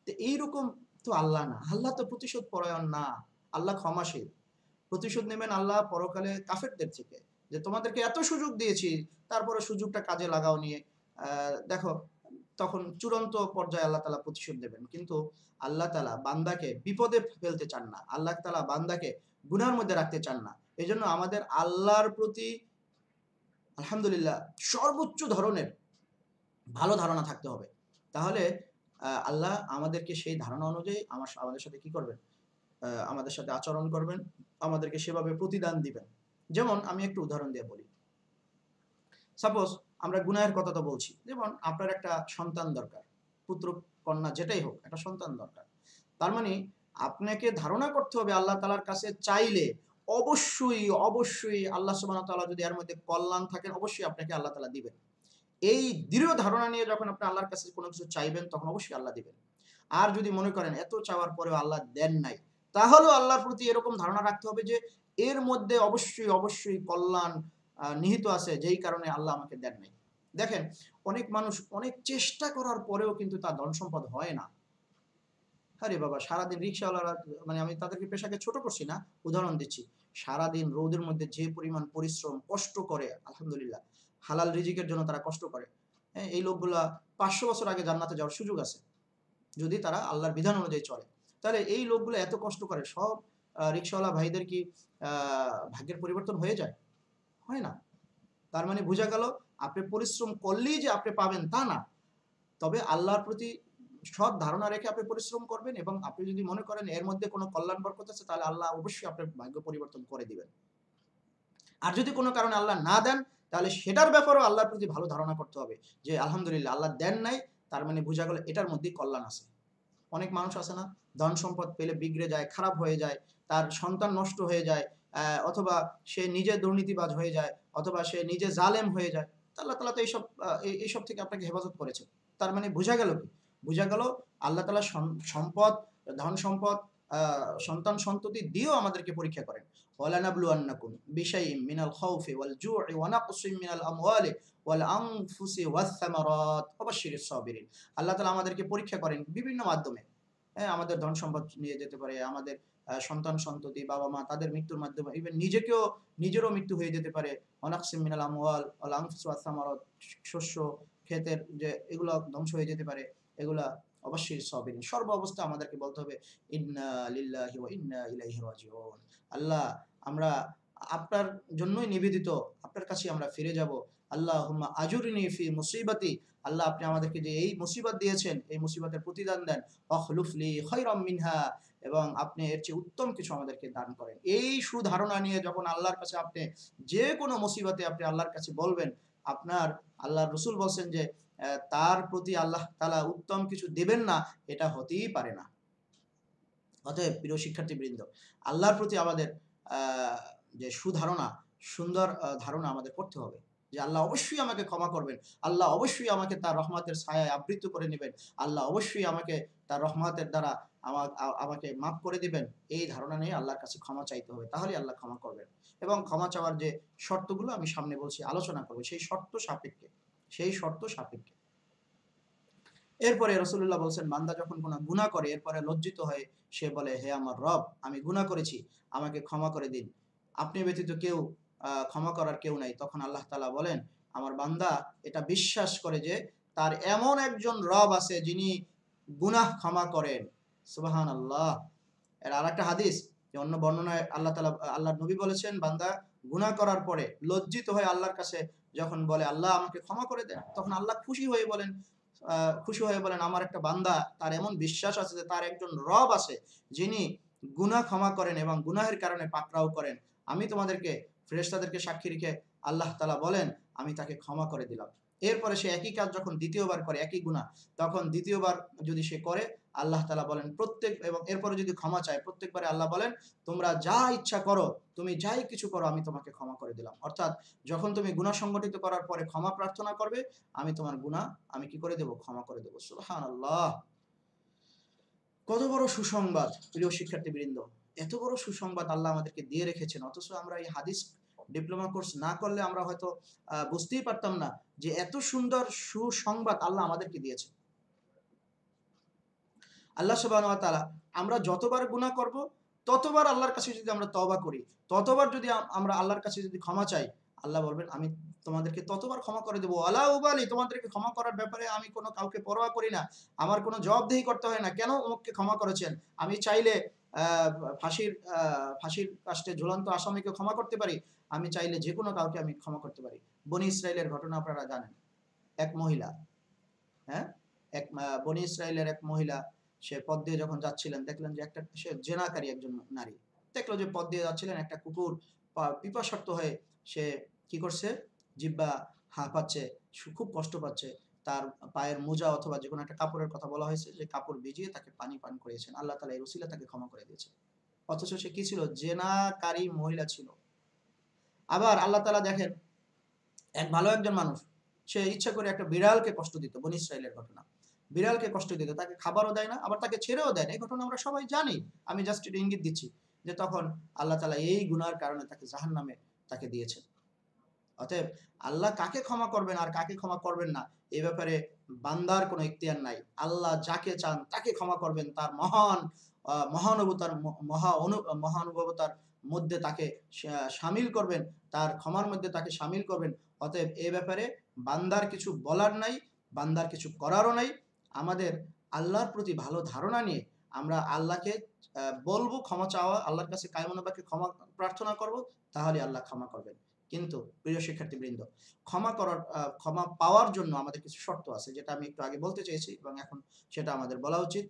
Speaker 1: তো এইরকম তো আল্লাহ না, আল্লাহ তো প্রতিশোধ পরায়ণ না, আল্লাহ ক্ষমাশীল। প্রতিশোধ নেবেন আল্লাহ পরকালে কাফেরদের থেকে, যে তোমাদেরকে এত সুযোগ দিয়েছি তারপরে সুযোগটা কাজে লাগাও নিয়ে। দেখো তখন চূড়ান্ত পর্যায়ে আল্লাহ তালা প্রতিশোধ দেবেন। কিন্তু আল্লাহ তালা বান্দাকে বিপদে ফেলতে চান না, আল্লাহ তালা বান্দাকে গুনার মধ্যে রাখতে চান না। এই জন্য আমাদের আল্লাহর প্রতি আলহামদুলিল্লাহ সর্বোচ্চ ধরনের ভালো ধারণা থাকতে হবে। তাহলে আল্লাহ আমাদেরকে সেই ধারণা অনুযায়ী আমাদের সাথে কি করবেন, আমাদের সাথে আচরণ করবেন, আমাদেরকে সেভাবে প্রতিদান দিবেন। যেমন আমি একটু উদাহরণ দিয়ে বলি। সাপোজ আমরা গুনাহের কথা তো বলছি, যেমন আপনার একটা সন্তান দরকার, পুত্র কন্যা যেটাই হোক, একটা সন্তান দরকার। তার মানে আপনাকে ধারণা করতে হবে আল্লাহ তালার কাছে চাইলে অবশ্যই অবশ্যই আল্লাহ সুবহানাহু ওয়া তাআলা যদি এর মধ্যে কল্যাণ থাকেন, অবশ্যই আপনাকে আল্লাহ তাআলা দিবেন। এই দৃঢ় ধারণা নিয়ে যখন আপনি আল্লাহর কাছে কোনো কিছু চাইবেন, তখন অবশ্যই আল্লাহ দিবেন। আর যদি মনে করেন এত চাওয়ার পরেও আল্লাহ দেন নাই, তাহলেও আল্লাহর প্রতি এরকম ধারণা রাখতে হবে যে এর মধ্যে অবশ্যই অবশ্যই কল্যাণ নিহিত আছে, যেই কারণে আল্লাহ আমাকে দেন নাই। দেখেন অনেক মানুষ অনেক চেষ্টা করার পরেও কিন্তু তার ধন সম্পদ হয় না। আরে বাবা, সারাদিন রিক্সাওয়ালারা, মানে আমি তাদেরকে পেশাকে ছোট করছি না, উদাহরণ দিচ্ছি। সারাদিন রোদের মধ্যে যে পরিমাণ পরিশ্রম কষ্ট করে, আলহামদুলিল্লাহ হালাল রিজিকের জন্য তারা কষ্ট করে। হ্যাঁ, এই লোকগুলা ৫০০ বছর আগে জান্নাতে যাওয়ার সুযোগ আছে, যদি তারা আল্লাহর বিধান অনুযায়ী চলে। তাহলে এই লোকগুলো এত কষ্ট করে, সব রিক্সাওয়ালা ভাইদের কি ভাগ্যের পরিবর্তন হয়ে যায়? হয় না। তার মানে বোঝা গেল আপনি পরিশ্রম করলেই যে আপনি পাবেন তা না। তবে আল্লাহর প্রতি সৎ ধারণা রেখে আপনি পরিশ্রম করবেন, এবং আপনি যদি মনে করেন এর মধ্যে কোনো কল্যাণ বরকত আছে, তাহলে আল্লাহ অবশ্যই আপনার ভাগ্য পরিবর্তন করে দিবেন। আর যদি কোনো কারণে আল্লাহ না দেন, তাহলে সেটার ব্যাপারেও আল্লাহর প্রতি ভালো ধারণা করতে হবে, যে আলহামদুলিল্লাহ আল্লাহ দেন নাই, তার মানে বোঝা গেল এটার মধ্যেই কল্যাণ আছে। অনেক মানুষ আছে না, ধন সম্পদ পেলে বিগড়ে যায়, খারাপ হয়ে যায়, তার সন্তান নষ্ট হয়ে যায়, অথবা সে নিজে দুর্নীতিবাজ হয়ে যায়, অথবা সে নিজে জালেম হয়ে যায়। আল্লাহ তালা তো এইসব এইসব থেকে আপনাকে হেফাজত করেছেন। তার মানে বোঝা গেল কি, বোঝা গেল আল্লাহ তালা সম্পদ, ধন সম্পদ, সন্তান সন্ততি দিয়েও আমাদেরকে পরীক্ষা করেন। ওয়ালানাবলুয়ান্নাকুম বিশাইইম মিনাল খাউফি ওয়াল জু'i ওয়া নাকসিম মিনাল আমওয়ালি ওয়াল আনফুসি ওয়াস সামারাত ওয়া বাশশিরিস সাবিরিন। আল্লাহ তাআলা আমাদেরকে পরীক্ষা করেন বিভিন্ন মাধ্যমে। হ্যাঁ, আমাদের ধন সম্পদ নিয়ে যেতে পারে, আমাদের সন্তান সন্ততি, বাবা মা তাদের মৃত্যুর মাধ্যমে, ইভেন নিজেরও মৃত্যু হয়ে যেতে পারে। ওয়ানাকসিম মিনাল আমওয়াল ওয়াল আনফুস ওয়াস সামারাত, শস্য ক্ষেতের যে এগুলো ধ্বংস হয়ে যেতে পারে, এগুলা অবশ্যই সাবিরিন। সর্ব অবস্থা আমাদেরকে বলতে হবে ইন্না লিল্লাহি ওয়া ইন্না ইলাইহি রাজিউন। আল্লাহ, আমরা আপনার জন্যই নিবেদিত, আপনার কাছে আমরা ফিরে যাব। আল্লাহুম্মা আজুরনি ফি মুসিবাতি। আল্লাহ, আপনি আমাদেরকে যে এই মুসিবত দিয়েছেন, এই মুসিবতের প্রতিদান দেন। ওয়াখলুফলি খায়রাম মিনহা, এবং আপনি এর চেয়ে উত্তম কিছু আমাদেরকে দান করেন। এই সুধারণা নিয়ে যখন আল্লাহর কাছে আপনি যে কোনো মুসিবতে আপনি আল্লাহর কাছে বলবেন, আপনার আল্লাহর রাসূল বলছেন যে তার প্রতি আল্লাহ তাআলা উত্তম কিছু দেবেন না, এটা হতেই পারে না। অতএব প্রিয় শিক্ষার্থীবৃন্দ, আল্লাহর প্রতি আমাদের আহ, যে সুধারণা, সুন্দর ধারণা আমাদের করতে হবে, যে আল্লাহ অবশ্যই আমাকে ক্ষমা করবেন, আল্লাহ অবশ্যই আমাকে তার রহমতের ছায়ায় আবৃত করে নেবেন, আল্লাহ অবশ্যই আমাকে তার রহমতের দ্বারা আমাকে মাফ করে দিবেন। এই ধারণা নিয়ে আল্লাহর কাছে ক্ষমা চাইতে হবে, তাহলে আল্লাহ ক্ষমা করবেন। এবং ক্ষমা চাওয়ার যে শর্তগুলো আমি সামনে বলছি, আলোচনা করবো সেই শর্ত সাপেক্ষে। এরপরে রাসূলুল্লাহ বলছেন, বান্দা যখন কোনো গুনাহ করে এরপরে লজ্জিত হয়ে সে বলে, হে আমার রব, আমি গুনাহ করেছি, আমাকে ক্ষমা করে দিন, আপনি ব্যতীত কেউ ক্ষমা করার কেউ নাই। তখন আল্লাহ তাআলা বলেন, আমার বান্দা এটা বিশ্বাস করে যে তার এমন একজন রব আছে যিনি গুনাহ ক্ষমা করেন। সুবহানাল্লাহ। এর আরেকটা হাদিস, যে অন্য বর্ণনায় আল্লাহ তাআলা, আল্লাহর নবী বলেছেন, বান্দা গুনাহ করার পরে লজ্জিত হয়ে আল্লাহর কাছে যখন বলে, আল্লাহ আমাকে ক্ষমা করে দেন, তখন আল্লাহ খুশি হয়ে বলেন, আমার একটা বান্দা, তার এমন বিশ্বাস আছে যে তার একজন রব আছে যিনি গুনাহ ক্ষমা করেন এবং গুনাহের কারণে পাকড়াও করেন। আমি তোমাদেরকে, ফেরেশতাদেরকে সাক্ষী রেখে আল্লাহ তাআলা বলেন, আমি তাকে ক্ষমা করে দিলাম। এরপরে সে একই কাজ যখন দ্বিতীয়বার করে, একই গুনাহ, তখন দ্বিতীয়বার যদি সে করে, আল্লাহ তাআলা বলেন এবং এরপরে যদি ক্ষমা চায়, প্রত্যেকবারে আল্লাহ বলেন, তোমরা যা ইচ্ছা করো, তুমি যাই কিছু করো, আমি তোমাকে ক্ষমা করে দিলাম। অর্থাৎ যখন তুমি গুনাহ সংগঠিত করার পরে ক্ষমা প্রার্থনা করবে, আমি তোমার গুনাহ আমি কি করে দেব, ক্ষমা করে দেব। সুবহানাল্লাহ। কত বড় সুসংবাদ প্রিয় শিক্ষার্থীবৃন্দ। এত বড় সুসংবাদ আল্লাহ আমাদেরকে দিয়ে রেখেছেন, অথচ আমরা এই হাদিস ডিপ্লোমা কোর্স না করলে আমরা হয়তো বুঝতেই পারতাম না যে এত সুন্দর সুসংবাদ আল্লাহ আমাদেরকে দিয়েছে। আল্লাহ সুবহানাহু ওয়া তাআলা আমরা যতবার গুনাহ করব, ততবার আল্লাহর কাছে যদি আমরা তওবা করি, ততবার যদি আমরা আল্লাহর কাছে যদি ক্ষমা চাই, আল্লাহ বলবেন আমি তোমাদেরকে ততবার ক্ষমা করে দেবো। ওয়ালা উবালি, তোমাদেরকে ক্ষমা করার ব্যাপারে আমি কোনো কাউকে পরোয়া করি না। আমার কোনো জবাবদিহি করতে হয় না। কেন অমুককে ক্ষমা করেছেন? আমি চাইলে আ ফাঁসির কাস্টে ঝুলন্ত আসামিকে ক্ষমা করতে পারি। আমি চাইলে যেকোনো কাউকে আমি ক্ষমা করতে পারি। বনী ইসরাইলের ঘটনা আপনারা জানেন। এক মহিলা, হ্যাঁ? বনী ইসরাইলের এক মহিলা, সে পথ দিয়ে যখন যাচ্ছিলেন দেখলেন যে সে জেনাকারী একজন নারী। দেখলো যে পথ দিয়ে যাচ্ছিলেন একটা কুকুর পিপাসার্ত হয়ে সে কি করছে? জিহ্বা হাঁপাচ্ছে, খুব কষ্ট পাচ্ছে। তার পায়ের মোজা অথবা যেকোনো একটা কাপড়ের কথা বলা হয়েছে, যে কাপড় ভিজিয়ে তাকে পানি পান করিয়েছেন। আল্লাহ তাআলা এর উসিলায় তাকে ক্ষমা করে দিয়েছেন। অথচ সে কি ছিল? জেনাকারী মহিলা ছিল। আবার আল্লাহ তাআলা দেখেন, ভালো একজন মানুষ, সে ইচ্ছা করে একটা বিড়ালকে কষ্ট দিত। বনী ইসরাইলের ঘটনা। বিড়ালকে কষ্ট দিত, তাকে খাবারও দেয় না, আবার তাকে ছেড়েও দেয় না। এই ঘটনা আমরা সবাই জানি। আমি জাস্ট একটু ইঙ্গিত দিচ্ছি যে তখন আল্লাহ তাআলা এই গুনার কারণে তাকে জাহান্নামে তাকে দিয়েছেন। অতএব আল্লাহ কাকে ক্ষমা করবেন আর কাকে ক্ষমা করবেন না, এ ব্যাপারে বান্দার কোনো ইখতিয়ার নাই। আল্লাহ যাকে চান তাকে ক্ষমা করবেন, তার মহানুভবতার মহানুভবতার মধ্যে তাকে শামিল করবেন, তার ক্ষমার মধ্যে তাকে শামিল করবেন। অতএব এ ব্যাপারে বান্দার কিছু বলার নাই, বান্দার কিছু করারও নাই। আমাদের আল্লাহর প্রতি ভালো ধারণা নিয়ে আমরা আল্লাহকে বলবো, ক্ষমা চাওয়া, আল্লাহর কাছে কায়মনোবাক্যে ক্ষমা প্রার্থনা করব, তাহলে আল্লাহ ক্ষমা করবেন। কিন্তু প্রিয় শিক্ষার্থীবৃন্দ, ক্ষমা পাওয়ার জন্য আমাদের কিছু শর্ত আছে, যেটা আমি একটু আগে বলতে চেয়েছি এবং এখন সেটা আমাদের বলা উচিত।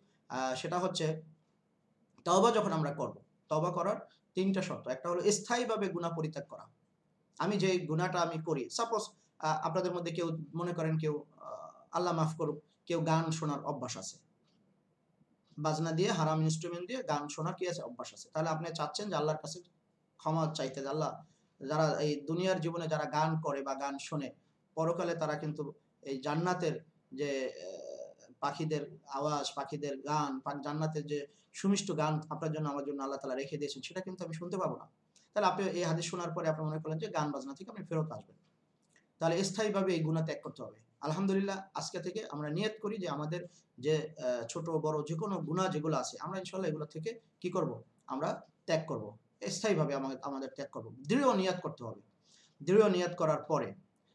Speaker 1: সেটা হচ্ছে, তওবা যখন আমরা করব, তওবা করার ৩ টা শর্ত। একটা হলো স্থায়ীভাবে গুনাহ পরিত্যাগ করা। আমি যে গুনাহটা আমি করি, সাপোজ আপনাদের মধ্যে কেউ মনে করেন, কেউ আল্লাহ মাফ করুক, কেউ গান শোনার অভ্যাস আছে। বাজনা দিয়ে, হারাম ইন্সট্রুমেন্ট দিয়ে গান শোনার কি আছে? অভ্যাস আছে। তাহলে আপনি চাচ্ছেন যে আল্লাহর কাছে ক্ষমা চাইতে, যে আল্লাহ, যারা এই দুনিয়ার জীবনে যারা গান করে বা গান শোনে, পরকালে তারা কিন্তু এই জান্নাতের যে পাখিদের আওয়াজ, পাখিদের গান, জান্নাতের যে সুমিষ্ট গান আপনার জন্য আমার জন্য আল্লাহ তাআলা রেখে দিয়েছেন, সেটা কিন্তু আমি শুনতে পাবো না। তাহলে আপনি এই হাদিস শোনার পরে আপনি মনে করলেন যে গান বাজনা থেকে আপনি ফেরত আসবেন। তাহলে স্থায়ীভাবে এই গুনাহ ত্যাগ করতে হবে। আলহামদুলিল্লাহ, আজকে থেকে আমরা নিয়ত করি যে আমাদের যে ছোট বড় যেকোনো গুনাহ যেগুলো আছে, আমরা ইনশাআল্লাহ এগুলো থেকে কি করব? আমরা ত্যাগ করব। স্থায়ীভাবে আমাদের ত্যাগ করব। দৃঢ় নিয়ত করতে হবে। দৃঢ় নিয়ত করার পরে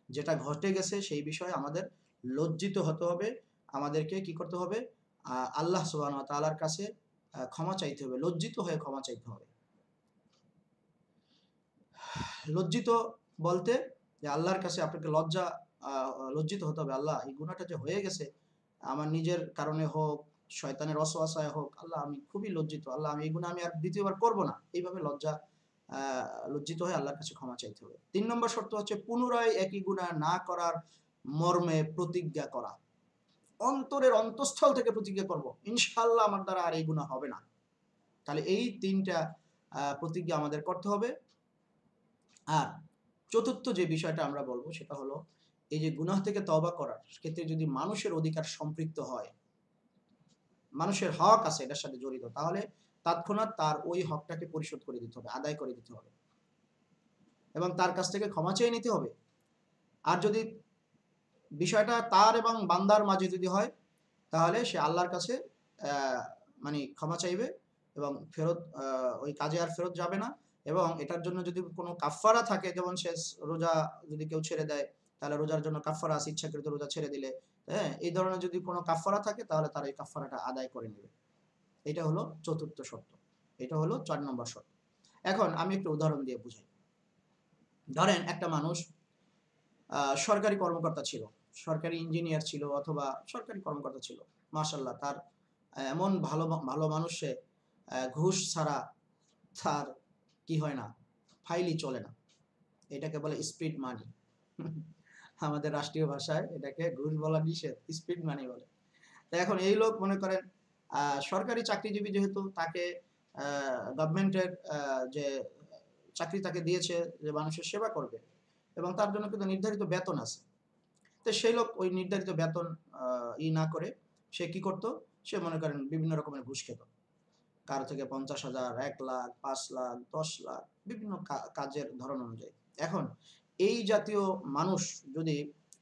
Speaker 1: যেটা ঘটে গেছে সেই বিষয়ে আমাদের লজ্জিত হতে হবে। আমাদেরকে কি করতে হবে? আল্লাহ সুবহানাহু ওয়া তাআলার কাছে ক্ষমা চাইতে হবে। লজ্জিত হয়ে ক্ষমা চাইতে হবে। লজ্জিত বলতে, যে আল্লাহর কাছে আপনাকে লজ্জিত হতে হবে। আল্লাহ, এই গুনাহটা যে হয়ে গেছে, আমার নিজের কারণে হোক, শয়তানের ওয়াসওয়াসায় হোক, আল্লাহ আমি খুবই লজ্জিত। আল্লাহ, আমি এই গুনাহ আমি আর দ্বিতীয়বার করব না। এইভাবে আ লজ্জিত হয়ে আল্লাহর কাছে ক্ষমা চাইতে হবে। ৩ নম্বর শর্ত হচ্ছে পুনরায় একই গুনাহ না করার মর্মে প্রতিজ্ঞা করা। অন্তরের অন্তঃস্থল থেকে প্রতিজ্ঞা করব, ইনশাআল্লাহ আমার দ্বারা আর এই গুনাহ হবে না। তাহলে এই ৩ টা প্রতিজ্ঞা আমাদের করতে হবে। আর চতুর্থ যে বিষয়টা আমরা বলবো সেটা হলো, এই যে গুনাহ থেকে তওবা করার ক্ষেত্রে যদি মানুষের অধিকার সম্পৃক্ত হয়, মানুষের হক আছে এটার সাথে জড়িত, তাহলে তৎক্ষণাৎ তার ওই হকটাকে পরিশোধ করে দিতে হবে, আদায় করে দিতে হবে এবং তার কাছ থেকে ক্ষমা চেয়ে নিতে হবে। আর যদি বিষয়টা তার এবং বান্দার মাঝে যদি হয়, তাহলে সে আল্লাহর কাছে মানে ক্ষমা চাইবে এবং ওই কাজে আর ফেরত যাবে না। এবং এটার জন্য যদি কোনো কাফফারা থাকে, যেমন সে রোজা যদি কেউ ছেড়ে দেয়, তাহলে রোজার জন্য কাফফারা আছে, ইচ্ছাকৃত রোজা ছেড়ে দিলে, হ্যাঁ? এই ধরনের যদি কোনো কাফফারা থাকে, তাহলে তার এই কাফফারাটা আদায় করে নেবে। এটা হলো চতুর্থ শর্ত। এটা হলো ৪ নম্বর শর্ত। এখন আমি একটা উদাহরণ দিয়ে বুঝাই। ধরেন একটা মানুষ সরকারি কর্মকর্তা ছিল, সরকারি ইঞ্জিনিয়ার ছিল অথবা সরকারি কর্মকর্তা ছিল। মাশাআল্লাহ, তার এমন ভালো মানুষ সে, ঘুষ ছাড়া তার কি হয় না? ফাইলই চলে না। এটাকে বলে স্পিড মানি। আমাদের রাষ্ট্রীয় ভাষায় এটাকে ঘুষ বলা নিষেধ, স্পিড মানি বলে। তো এখন এই লোক মনে করেন সরকারি চাকরিজীবী, যেহেতু তাকে গভর্নমেন্টের যে চাকরি তাকে দিয়েছে যে মানুষের সেবা করবে এবং তার জন্য কিন্তু নির্ধারিত বেতন আছে। তো সেই লোক ওই নির্ধারিত বেতন না করে সে কি করত? সে মনে করেন বিভিন্ন রকমের ঘুষ খেত। কারো থেকে 50,000, 1,00,000, 5,00,000, 10,00,000, বিভিন্ন কাজের ধরন অনুযায়ী। এখন এই জাতীয় মানুষ যদি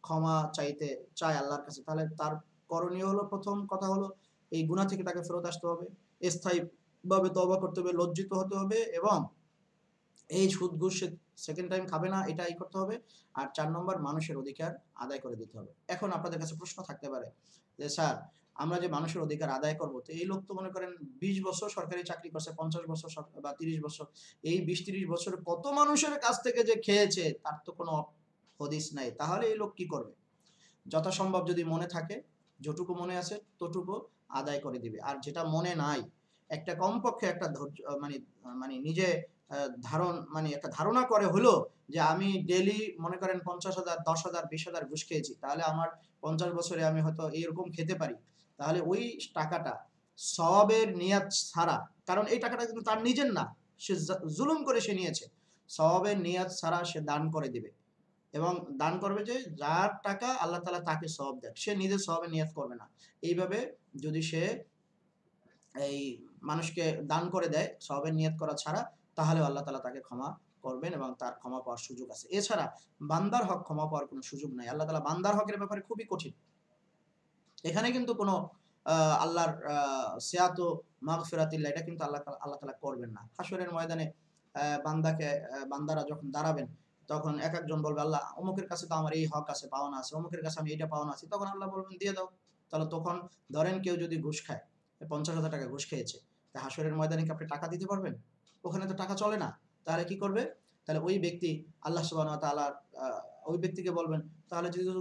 Speaker 1: ক্ষমা চাইতে চায় আল্লাহর কাছে, তাহলে তার করণীয় হলো, প্রথম কথা হলো এই গুনাহ থেকে তাকে ফেরত আসতে হবে, স্থায়ীভাবে তওবা করতে হবে, লজ্জিত হতে হবে, এবং এই সুদ ঘুষ সেকেন্ড টাইম খাবে না, এটাই করতে হবে। আর 4 নম্বর, মানুষের অধিকার আদায় করে দিতে হবে। এখন আপনাদের কাছে প্রশ্ন থাকতে পারে যে স্যার, আমরা যে মানুষের অধিকার আদায় করব, তো এই লোক তো মনে করেন 20 বছর সরকারি চাকরি করছে, 50 বছর বা 30 বছর, এই 20-30 বছরে কত মানুষের কাছ থেকে যে খেয়েছে তার তো কোনো হদিস নাই, তাহলে এই লোক কি করবে? যথাসম্ভব যদি মনে থাকে, যতটুকু মনে আছে ততটুকু আদায় করে দিবে। আর যেটা মনে নাই, একটা কমপক্ষে একটা ধৈর্য, মানে মানে নিজে একটা ধারণা করে হলো যে আমি ডেইলি মনে করেন 50,000, 10,000, 20,000 ঘুষ খেয়েছি, তাহলে আমার 50 বছরে আমি হয়তো এরকম খেতে পারি। তাহলে ওই টাকাটা সওয়াবের নিয়াত ছাড়া, কারণ এই টাকাটা কিন্তু তার নিজের না, সে জুলুম করে সে নিয়েছে, সওয়াবের নিয়াত ছাড়া সে দান করে দিবে। এবং দান করবে যে যার টাকা আল্লাহ তাআলা তাকে সওয়াব দেয়, সে নিজে সওয়াবের নিয়াত করবে না। এইভাবে যদি সে এই মানুষকে দান করে দেয় সওয়াবের নিয়াত করা ছাড়া, তাহলে আল্লাহ তাআলা তাকে ক্ষমা করবেন এবং তার ক্ষমা পাওয়ার সুযোগ আছে। এছাড়া বান্দার হক ক্ষমা পাওয়ার কোনো সুযোগ নাই। আল্লাহ তাআলা বান্দার হকের ব্যাপারে খুবই কঠিন। এখানে কিন্তু কোনো আল্লাহর সিয়াতু মাগফিরাতিল্লাহ, এটা কিন্তু আল্লাহ তাআলা করবেন না। হাশরের ময়দানে বান্দারা যখন দাঁড়াবেন, তখন একেকজন বলবে, আল্লাহ অমুকের কাছে তো আমার এই হক আছে, পাওনা আছে, অমুকের কাছে আমি এইটা পাওনা আছে। তখন আল্লাহ বলবেন দিয়ে দাও। তাহলে তখন ধরেন কেউ যদি ঘুষ খায়, 50,000 টাকা ঘুষ খেয়েছে, তা হাশরের ময়দানে কি আপনি টাকা দিতে পারবেন? ওখানে তো টাকা চলে না। তাহলে কি করবে? তাহলে ওই ব্যক্তি আল্লাহ সুবহানাহু ওয়া তাআলার ওই ব্যক্তিকে বলবেন, তাহলে যেহেতু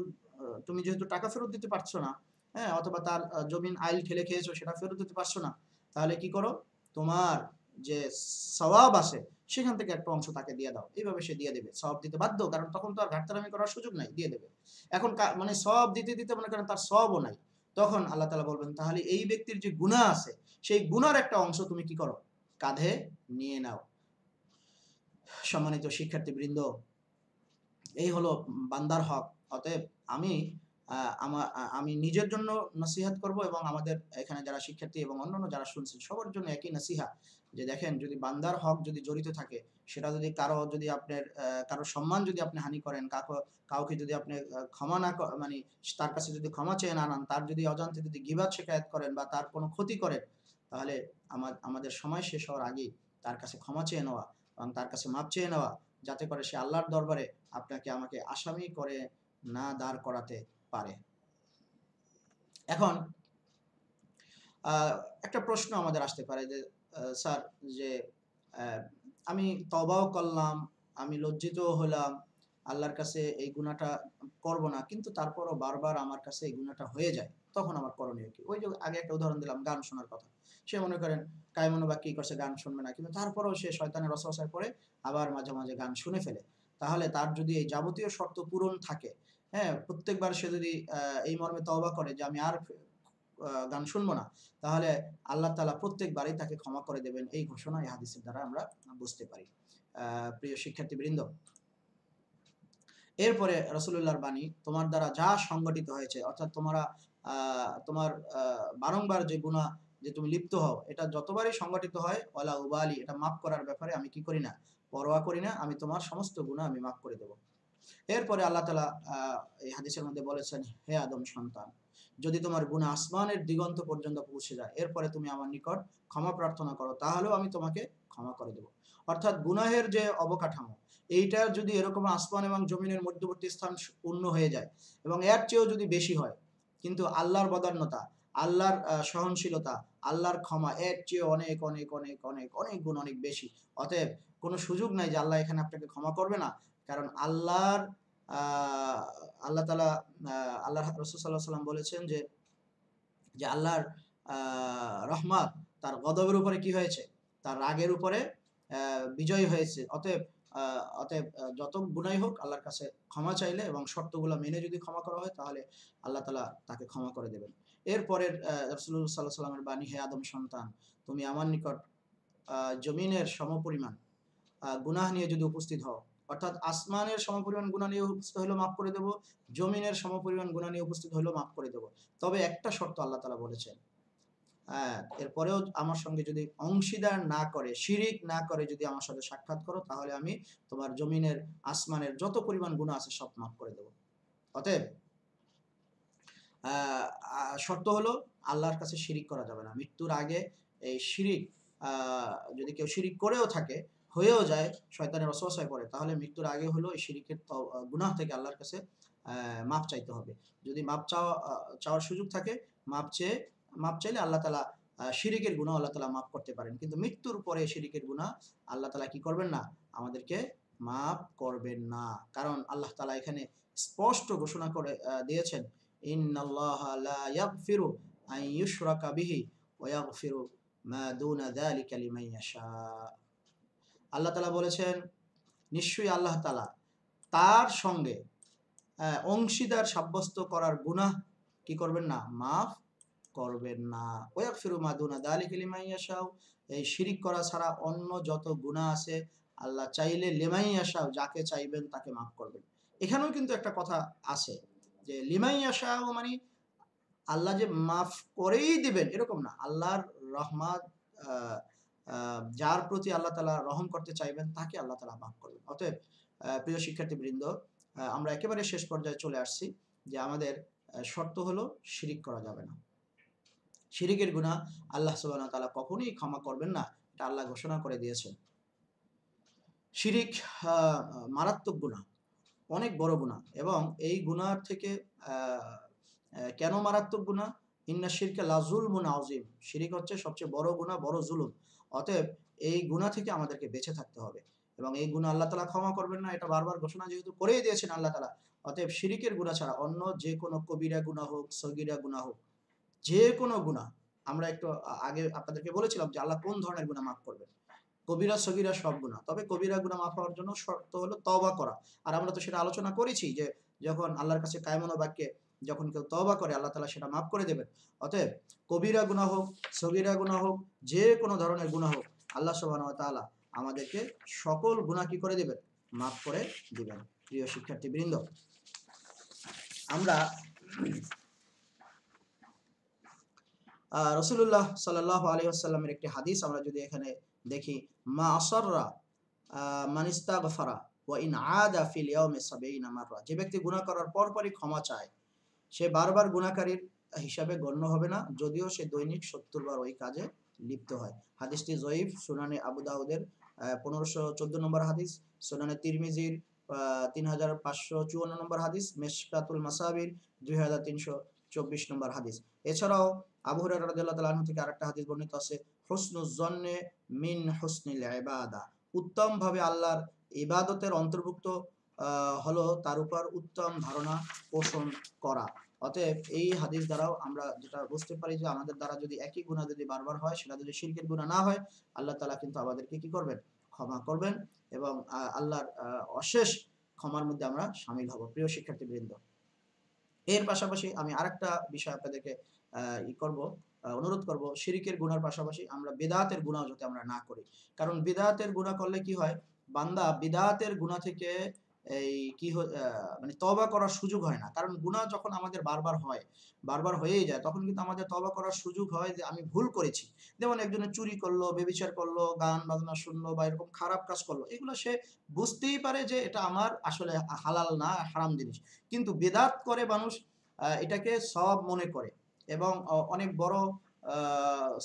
Speaker 1: তুমি যেহেতু টাকা ফেরত দিতে পারছো না, হ্যাঁ, অথবা তার জমিন আইল ঠেলে খেয়েছো, সেটা ফেরত দিতে পারছো না, তাহলে কি করো? তোমার যে সওয়াব আছে সেখান থেকে একটা অংশ তাকে দিয়ে দাও। এইভাবে সে দিয়ে দেবে, সওয়াব দিতে বাধ্য, কারণ তখন তো আর ঘাটতারামি করার সুযোগ নাই, দিয়ে দেবে। এখন মানে সওয়াব দিতে দিতে মনে করেন তার সওয়াবও নাই, তখন আল্লাহ তাআলা বলবেন, তাহলে এই ব্যক্তির যে গুনাহ আছে, সেই গুনার একটা অংশ তুমি কি করো? কাঁধে নিয়ে নাও। সম্মানিত শিক্ষার্থীবৃন্দ, এই হলো বান্দার হক। অতএব আমি আমি নিজের জন্য নসিহত করব, এবং আমাদের এখানে যারা শিক্ষার্থী এবং অন্যান্য যারা শুনছেন সবার জন্য একই নসিহা, যে দেখেন, যদি বান্দার হক যদি জড়িত থাকে, সেটা যদি আপনার কারো সম্মান যদি আপনি হানি করেন, কাউকে যদি আপনি ক্ষমা না মানে তার কাছে যদি ক্ষমা চেয়ে না নেন, তার যদি অজান্তে যদি গীবাত শিকায়াত করেন বা তার কোনো ক্ষতি করেন, তাহলে আমাদের সময় শেষ হওয়ার আগেই তার কাছে ক্ষমা চেয়ে নেওয়া এবং তার কাছে মাপ চেয়ে নেওয়া, যাতে করে সে আল্লাহর দরবারে আপনাকে আমাকে আসামি করে না দাঁড় করাতে পারে। এখন একটা প্রশ্ন আমাদের আসতে পারে যে স্যার, যে আমি তওবাও করলাম, আমি লজ্জিতও হলাম, আল্লাহর কাছে এই গুনাহটা করব না, কিন্তু তারপরও বারবার আমার কাছে এই গুনাহটা হয়ে যায়, তখন আমার করণীয় কি? ওই যে আগে একটা উদাহরণ দিলাম গান শোনার কথা। সে মনে করেন কায়মনোবাক্যে কি করছে, গান শুনবে না, কিন্তু তারপরেও সে শয়তানের ওয়াসওয়াসায় পড়ে আবার মাঝে মাঝে গান শুনে ফেলে। তাহলে তার যদি এই যাবতীয় শর্ত পূরণ থাকে, হ্যাঁ, প্রত্যেকবার সে যদি এই মর্মে তওবা করে যে আমি আর গান শুনবো না, তাহলে আল্লাহ তাআলা প্রত্যেকবারই তাকে ক্ষমা করে দেবেন। এই ঘোষণা এই হাদিসের দ্বারা আমরা বুঝতে পারি। প্রিয় শিক্ষার্থীবৃন্দ, এরপরে রাসূলুল্লাহর বাণী, তোমার দ্বারা যা সংগঠিত হয়েছে, অর্থাৎ তোমার বারংবার যে গুনাহ যে তুমি লিপ্ত হও, এটা যতবারই সংগঠিত হয়, ওয়ালা উবালি, এটা মাফ করার ব্যাপারে আমি কি করি না? পরোয়া করি না। আমি তোমার সমস্ত গুনাহ আমি মাফ করে দেব। এরপরে আল্লাহ তাআলা এই হাদিসের মধ্যে বলেছেন, হে আদম সন্তান, যদি তোমার গুনাহ আসমানের দিগন্ত পর্যন্ত পৌঁছে যায়, এরপরে তুমি আমার নিকট ক্ষমা প্রার্থনা করো, তাহলেও আমি তোমাকে ক্ষমা করে দেব। অর্থাৎ গুনাহের যে অবকাঠামো, এইটা যদি এরকম আসমান এবং জমিনের মধ্যবর্তী স্থান পূর্ণ হয়ে যায়, এবং এর চেয়েও যদি বেশি হয়, কিন্তু আল্লাহর বদান্যতা, আল্লাহর সহনশীলতা, আল্লাহর ক্ষমা এর চেয়ে অনেক অনেক অনেক অনেক অনেক গুণ অনেক বেশি। অতএব কোনো সুযোগ নাই যে আল্লাহ এখানে আপনাকে ক্ষমা করবে না, কারণ আহ, আল্লাহ তাআলা আল্লাহ রাসূল সাল্লাল্লাহু আলাইহি ওয়াসাল্লাম বলেছেন যে যে আল্লাহর রহমত তার গজবের উপরে কি হয়েছে? তার রাগের উপরে বিজয়ী হয়েছে। অতএব যত গুনাহই হোক, আল্লাহর কাছে ক্ষমা চাইলে এবং শর্তগুলো মেনে যদি ক্ষমা করা হয়, তাহলে আল্লাহ তাআলা তাকে ক্ষমা করে দেবেন। এরপরের রাসূলুল্লাহ সাল্লাল্লাহু আলাইহি ওয়াসাল্লামের বাণী, হে আদম সন্তান, তুমি আমার নিকট জমিনের সমপরিমাণ গুনাহ নিয়ে যদি উপস্থিত হও, অর্থাৎ আসমানের সমপরিমাণ গুনাহ নিয়ে উপস্থিত হলেও মাফ করে দেব, জমিনের সমপরিমাণ গুনাহ নিয়ে উপস্থিত হলেও মাফ করে দেব। তবে একটা শর্ত আল্লাহ তাআলা বলেছেন, এরপরেও আমার সঙ্গে যদি অংশীদার না করে, শিরিক না করে যদি আমার সাথে সাক্ষাৎ করো, তাহলে আমি তোমার জমিনের আসমানের যত পরিমাণ গুনাহ আছে সব মাফ করে দেব। অতএব শর্ত হলো আল্লাহর কাছে শিরিক করা যাবে না। মৃত্যুর আগে এই শিরিক যদি কেউ শিরিক করেও থাকে, হয়েও যায়, শয়তানের ওয়াসওয়াসায় পড়ে, তাহলে মৃত্যুর আগে হলো এই শিরিকের গুনাহ থেকে আল্লাহর কাছে মাফ চাইতে হবে। যদি মাফ চাওয়ার সুযোগ থাকে, মাফ চাইলে আল্লাহ তাআলা শিরিকের গুনাহ আল্লাহ তাআলা মাফ করতে পারেন। কিন্তু মৃত্যুর পরে শিরিকের গুনাহ আল্লাহ তাআলা কি করবেন না? আমাদেরকে মাফ করবেন না। কারণ আল্লাহ তাআলা এখানে স্পষ্ট ঘোষণা করে দিয়েছেন, ইন্নাল্লাহা লা ইয়াগফিরু আন ইউশরাকা বিহি ওয়া ইয়াগফিরু মা দুনা যালিকা লিমান ইয়াশা। আল্লাহ তাআলা বলেছেন, নিশ্চয়ই আল্লাহ তাআলা তার সঙ্গে অংশীদার সাব্যস্ত করার গুনাহ কি করবেন না? মাফ করবেন না। ওয়া ইয়াগফিরু মা দুনা যালিকা লিমান ইয়াশা। এই শিরিক করা ছাড়া অন্য যত গুনাহ আছে আল্লাহ চাইলে লিমান ইয়াশা, যাকে চাইবেন তাকে মাফ করবেন। এখানেও কিন্তু একটা কথা আছে যে লিমান ইয়াশা মানে আল্লাহ যে মাফ করেই দিবেন এরকম না। আল্লাহর রহমত যার প্রতি আল্লাহ তাআলা রহম করতে চাইবেন তাকে আল্লাহ তাআলা মাফ করবেন। অতএব প্রিয় শিক্ষার্থীবৃন্দ, আমরা একেবারে শেষ পর্যায়ে চলে আসছি যে আমাদের শর্ত হলো শিরিক করা যাবে না। শিরিকের গুনাহ আল্লাহ সুবহানাহু ওয়া তাআলা কখনোই ক্ষমা করবেন না, এটা আল্লাহ ঘোষণা করে দিয়েছেন। শিরিক মারাত্মক গুনাহ, অনেক বড় গুনাহ, এবং এই গুনাহ থেকে কেন মারাত্মক গুনাহ? ইন্না শিরকা লা যুলমুন আযীম। শিরিক হচ্ছে সবচেয়ে বড় গুনাহ, বড় জুলুম। অতএব এই গুনাহ থেকে আমাদেরকে বেঁচে থাকতে হবে, এবং এই গুনাহ আল্লাহ তাআলা ক্ষমা করবেন না, এটা বারবার ঘোষণা যেহেতু করেই দিয়েছেন আল্লাহ তাআলা। অতএব শিরিকের গুনাহ ছাড়া অন্য যে কোনো কবিরা গুনাহ হোক, সগীরা গুনাহ হোক, যে কোনো গুনাহ, আমরা একটু আগে আপনাদেরকে বলেছিলাম যে আল্লাহ কোন ধরনের গুনাহ মাফ করবেন। কবিরা সগীরা সব গুনাহ। তবে কবিরা গুনাহ মাফ হওয়ার জন্য শর্ত হলো তওবা করা। আর আমরা তো সেটা আলোচনা করেছি যে যখন আল্লাহর কাছে কায়মনো বাক্যে যখন কেউ তওবা করে আল্লাহ তাআলা সেটা মাফ করে দেবেন। অতএব কবিরা গুনাহ হোক, সগীরা গুনাহ হোক, যে কোনো ধরনের গুনাহ হোক, আল্লাহ সুবহানাহু ওয়া তাআলা আমাদেরকে সকল গুনাহ কি করে দিবেন? মাফ করে দিবেন। প্রিয় শিক্ষার্থীবৃন্দ, আমরা রাসূলুল্লাহ সাল্লাল্লাহু আলাইহি ওয়াসাল্লামের একটি হাদিস আমরা যদি এখানে দেখি, মা আসাররা মান ইস্তাগফারা ওয়া ইন আদা ফিল ইয়াউমি ৭০ মাররা। যে ব্যক্তি গুনাহ করার পরপরই ক্ষমা চায়, সে বারবার গুনাহকারীর হিসাবে গণ্য হবে না, যদিও সে দৈনিক ৭০ বার ওই কাজে লিপ্ত হয়। হাদিসটি যঈফ। সুনানে আবু দাউদের ১৫১৪ নম্বর হাদিস, সুনানে তিরমিজির ৩৫৫৪ নম্বর হাদিস, মিশকাতুল মাসাবির ২৩২৪ নম্বর হাদিস। এছাড়াও আবু হুরায়রা রাদিয়াল্লাহু তাআলা আনহু থেকে আরেকটা হাদিস বর্ণিত আছে, হুসনুজ জন্নে মিন হুসনিল ইবাদা। উত্তমভাবে আল্লাহর ইবাদতের অন্তর্ভুক্ত হলো তার উপর উত্তম ধারণা পোষণ করা। অতএব এই হাদিস দ্বারাও আমরা যেটা বুঝতে পারি যে আমাদের দ্বারা যদি একই গুনাহ যদি বারবার হয়, সেটা যদি শিরকের গুনাহ না হয়, আল্লাহ তাআলা কিন্তু আমাদেরকে কি করবেন? ক্ষমা করবেন, এবং আল্লাহর অশেষ ক্ষমার মধ্যে আমরা শামিল হব। প্রিয় শিক্ষার্থীবৃন্দ, এর পাশাপাশি আমি আরেকটা বিষয় আপনাদেরকে অনুরোধ করব, শিরিকের গুনার পাশাপাশি আমরা বিদআতের গুনাহ যাতে আমরা না করি। কারণ বিদআতের গুনাহ করলে কি হয়? বান্দা বিদআতের গুনাহ থেকে এই কি মানে তওবা করার সুযোগ হয় না। কারণ গুনাহ যখন আমাদের বারবার হয়, বারবার হয়েই যায়, তখন কিন্তু আমাদের তওবা করার সুযোগ হয় যে আমি ভুল করেছি। যেমন একজনে চুরি করলো, ব্যভিচার করলো, গান বাজনা শুনলো, বা এরকম খারাপ কাজ করলো। এগুলো সে বুঝতেই পারে যে এটা আমার আসলে হালাল না, হারাম জিনিস। কিন্তু বেদাত করে মানুষ এটাকে সওয়াব মনে করে, এবং অনেক বড়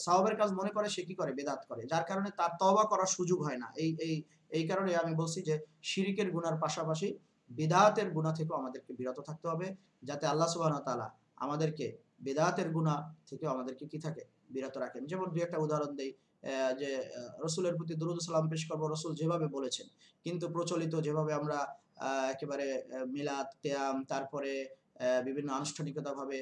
Speaker 1: সওয়াবের কাজ মনে করে, সে কি করে? বেদাত করে। যার কারণে তার তওবা করার সুযোগ হয় না। এই কারণে আমি বলছি যে শিরিকের গুনার পাশাপাশি বিদআতের গুনাহ থেকেও আমাদেরকে বিরত থাকতে হবে, যাতে আল্লাহ সুবহানাহু ওয়া তাআলা আমাদেরকে বিদআতের গুনাহ থেকেও আমাদেরকে কি থাকে? বিরত রাখেন। যেমন ২-১ টা উদাহরণ দেই, যে রাসূলের প্রতি দরুদ ও সালাম পেশ করব রাসূল যেভাবে বলেছেন। কিন্তু প্রচলিত যেভাবে আমরা একেবারে মিলাদ, কিয়াম, তারপরে বিভিন্ন আনুষ্ঠানিকতাভাবে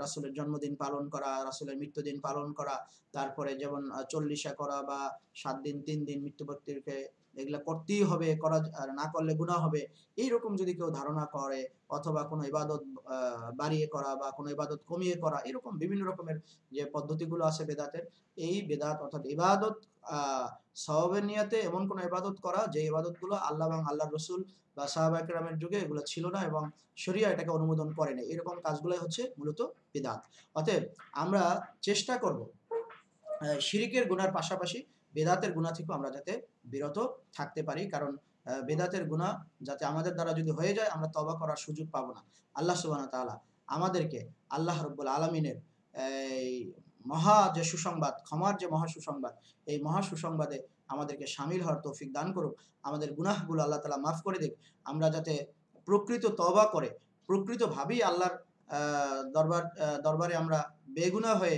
Speaker 1: রাসূলের জন্মদিন পালন করা, রাসূলের মৃত্যুদিন পালন করা, তারপরে যেমন চল্লিশা করা, বা ৭ দিন ৩ দিন মৃত্যুবর্তীকে এগুলা করতেই হবে, না করলে গুনাহ হবে। এইরকম যদি কেউ ধারণা করে, অথবা কোনো ইবাদত বাড়িয়ে করা বা কোনো ইবাদত কমিয়ে করা, এরকম বিভিন্ন রকমের যে পদ্ধতিগুলো আছে বেদাতের, এই বেদাত অর্থাৎ ইবাদত সওয়াবের নিয়তে এমন কোনো ইবাদত করা যে ইবাদতগুলো আল্লাহ এবং আল্লাহর রাসূল বা সাহাবায়ে কেরামের যুগে এগুলো ছিল না এবং শরিয়া এটাকে অনুমোদন করে নাই। এরকম কাজগুলাই হচ্ছে মূলত বিদআত। অতএব আমরা চেষ্টা করব শিরিকের গুনার পাশাপাশি বেদাতের গুনাহ থেকেও আমরা যাতে বিরত থাকতে পারি। কারণ বেদাতের গুনাহ যাতে আমাদের দ্বারা যদি হয়ে যায় আমরা তওবা করার সুযোগ পাবো না। আল্লাহ সুবহানাহু ওয়া তাআলা আমাদেরকে আল্লাহ রাব্বুল আলামিনের এই মহা যে সুসংবাদ, ক্ষমার যে মহা সুসংবাদ, এই মহা সুসংবাদে আমাদেরকে শামিল হওয়ার তৌফিক দান করুক। আমাদের গুনাহগুলো আল্লাহ তাআলা মাফ করে দিক। আমরা যাতে প্রকৃত তওবা করে প্রকৃতভাবেই আল্লাহর দরবারে আমরা বেগুনাহ হয়ে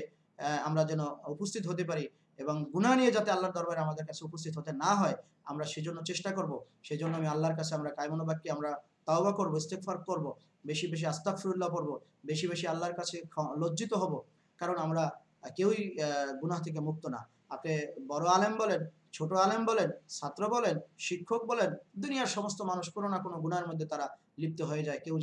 Speaker 1: আমরা যেন উপস্থিত হতে পারি এবং গুনাহ নিয়ে যাতে আল্লাহর দরবারে আমাদের কাছে উপস্থিত হতে না হয়, আমরা সেজন্য চেষ্টা করব। সেজন্য আমি আল্লাহর কাছে আমরা কায়মন বাক্যে আমরা তাওবা করব, ইস্তেগফার করব, বেশি বেশি আস্তাগফিরুল্লাহ পড়ব, বেশি বেশি আল্লাহর কাছে লজ্জিত হব। কারণ আমরা কেউই গুনাহ থেকে মুক্ত না। আপনি বড় আলেম বলেন, ছোট আলেম বলেন, ছাত্র বলেন, শিক্ষক বলেন, দুনিয়ার সমস্ত মানুষ কোনো না কোনো গুনাহের মধ্যে তারা লিপ্ত হয়ে যায়। কেউ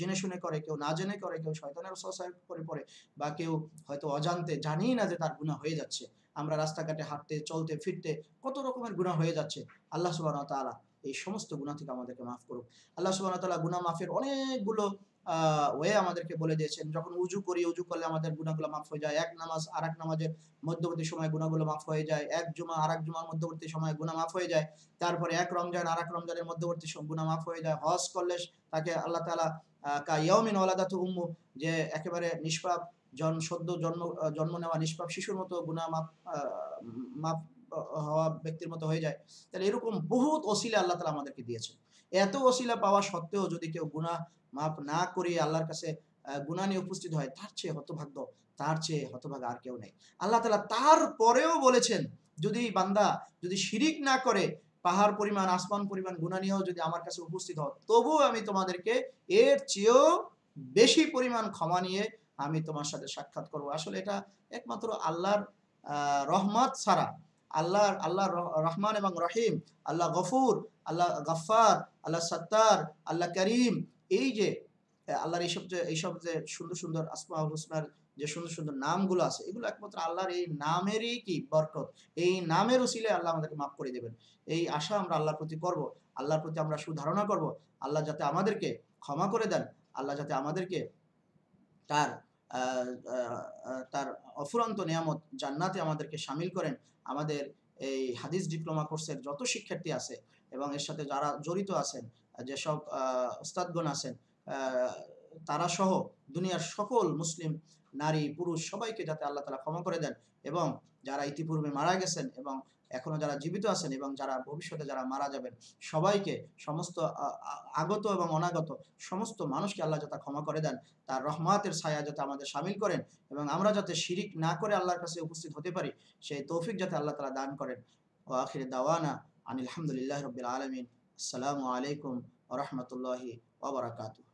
Speaker 1: জেনে শুনে করে, কেউ না জেনে করে, কেউ শয়তানের ওয়াসওয়াসায় পড়ে বা কেউ হয়তো অজান্তে জানেই না যে তার গুনাহ হয়ে যাচ্ছে। আমরা রাস্তাঘাটে হাঁটতে, চলতে, ফিরতে কত রকমের গুনাহ হয়ে যাচ্ছে। আল্লাহ সুবহানাহু ওয়া তাআলা এই সমস্ত গুনাহ থেকে আমাদেরকে মাফ করুক। আল্লাহ সুবহানাহু ওয়া তাআলা গুনাহ মাফের অনেকগুলো ওয়ে আমাদেরকে বলে দিয়েছেন। যখন উযু করি, উযু করলে আমাদের গুনাহগুলো মাফ হয়ে যায়। এক নামাজ আরেক নামাজের মধ্যবর্তী সময়ে গুনাহগুলো মাফ হয়ে যায়। এক জুমা আরেক জুমার মধ্যবর্তী সময়ে গুনাহ মাফ হয়ে যায়। তারপরে এক রমজান আরেক রমজানের মধ্যবর্তী গুনাহ মাফ হয়ে যায়। হজ করলে তাকে আল্লাহ তাআলা কাইয়াউমিন ওয়ালাদাতু উম্মু, যে একেবারে নিষ্পাপ সদ্য জন্ম নেওয়া নিষ্পাপ শিশুর মতো গুনাহ মাফ হওয়া ব্যক্তির মতো হয়ে যায়। তাহলে এরকম বহুত ওসিলা আল্লাহ তাআলা আমাদেরকে দিয়েছেন। এত ওসিলা পাওয়া সত্ত্বেও যদি কেউ গুনাহ মাফ না করে আল্লাহর কাছে গুনাহ নিয়ে উপস্থিত হয়, তার চেয়ে হতভাগা আর কেউ নেই। আল্লাহ তাআলা তারপরেও বলেছেন, যদি শিরিক না করে পাহাড় পরিমাণ, আসমান পরিমাণ গুনাহ নিয়েও যদি আমার কাছে উপস্থিত হও, তবুও আমি তোমাদেরকে এর চেয়েও বেশি পরিমাণ ক্ষমা নিয়ে আমি তোমার সাথে সাক্ষাৎ করব। আসলে এটা একমাত্র আল্লাহর রহমত ছাড়া, আল্লাহ রহমান এবং রহিম, আল্লাহ গফুর, আল্লাহ গাফফার, আল্লাহ সত্তার, আল্লাহ করিম, এই যে আল্লাহর এইসব যে সুন্দর সুন্দর আসমাউল হুসনার যে সুন্দর সুন্দর নামগুলো আছে, এগুলো একমাত্র আল্লাহর এই নামেরই কি বরকত। এই নামের উসিলায় আল্লাহ আমাদেরকে মাফ করে দেবেন, এই আশা আমরা আল্লাহর প্রতি করব। আল্লাহর প্রতি আমরা সুধারণা করব। আল্লাহ যাতে আমাদেরকে ক্ষমা করে দেন, আল্লাহ যাতে আমাদেরকে তার তার অফুরন্ত নিয়ামত জান্নাতে আমাদেরকে শামিল করেন। আমাদের এই হাদিস ডিপ্লোমা কোর্সের যত শিক্ষার্থী আছে এবং এর সাথে যারা জড়িত আছেন, যেসব উস্তাদগণ আছেন, তারা সহ দুনিয়ার সকল মুসলিম নারী পুরুষ সবাইকে যাতে আল্লাহ তাআলা ক্ষমা করে দেন এবং যারা ইতিপূর্বে মারা গেছেন এবং এখনো যারা জীবিত আছেন এবং যারা ভবিষ্যতে যারা মারা যাবেন, সবাইকে, সমস্ত আগত এবং অনাগত সমস্ত মানুষকে আল্লাহ যাতে ক্ষমা করে দেন। তার রহমতের ছায়া যাতে আমাদের শামিল করেন এবং আমরা যাতে শিরিক না করে আল্লাহর কাছে উপস্থিত হতে পারি, সেই তৌফিক যাতে আল্লাহ তাআলা দান করেন। ওয়া আখির দাওয়ানা আনিল হামদুলিল্লাহি রাব্বিল আলামিন। আসসালামু আলাইকুম ওয়া রাহমাতুল্লাহি ওয়া বারাকাতুহু।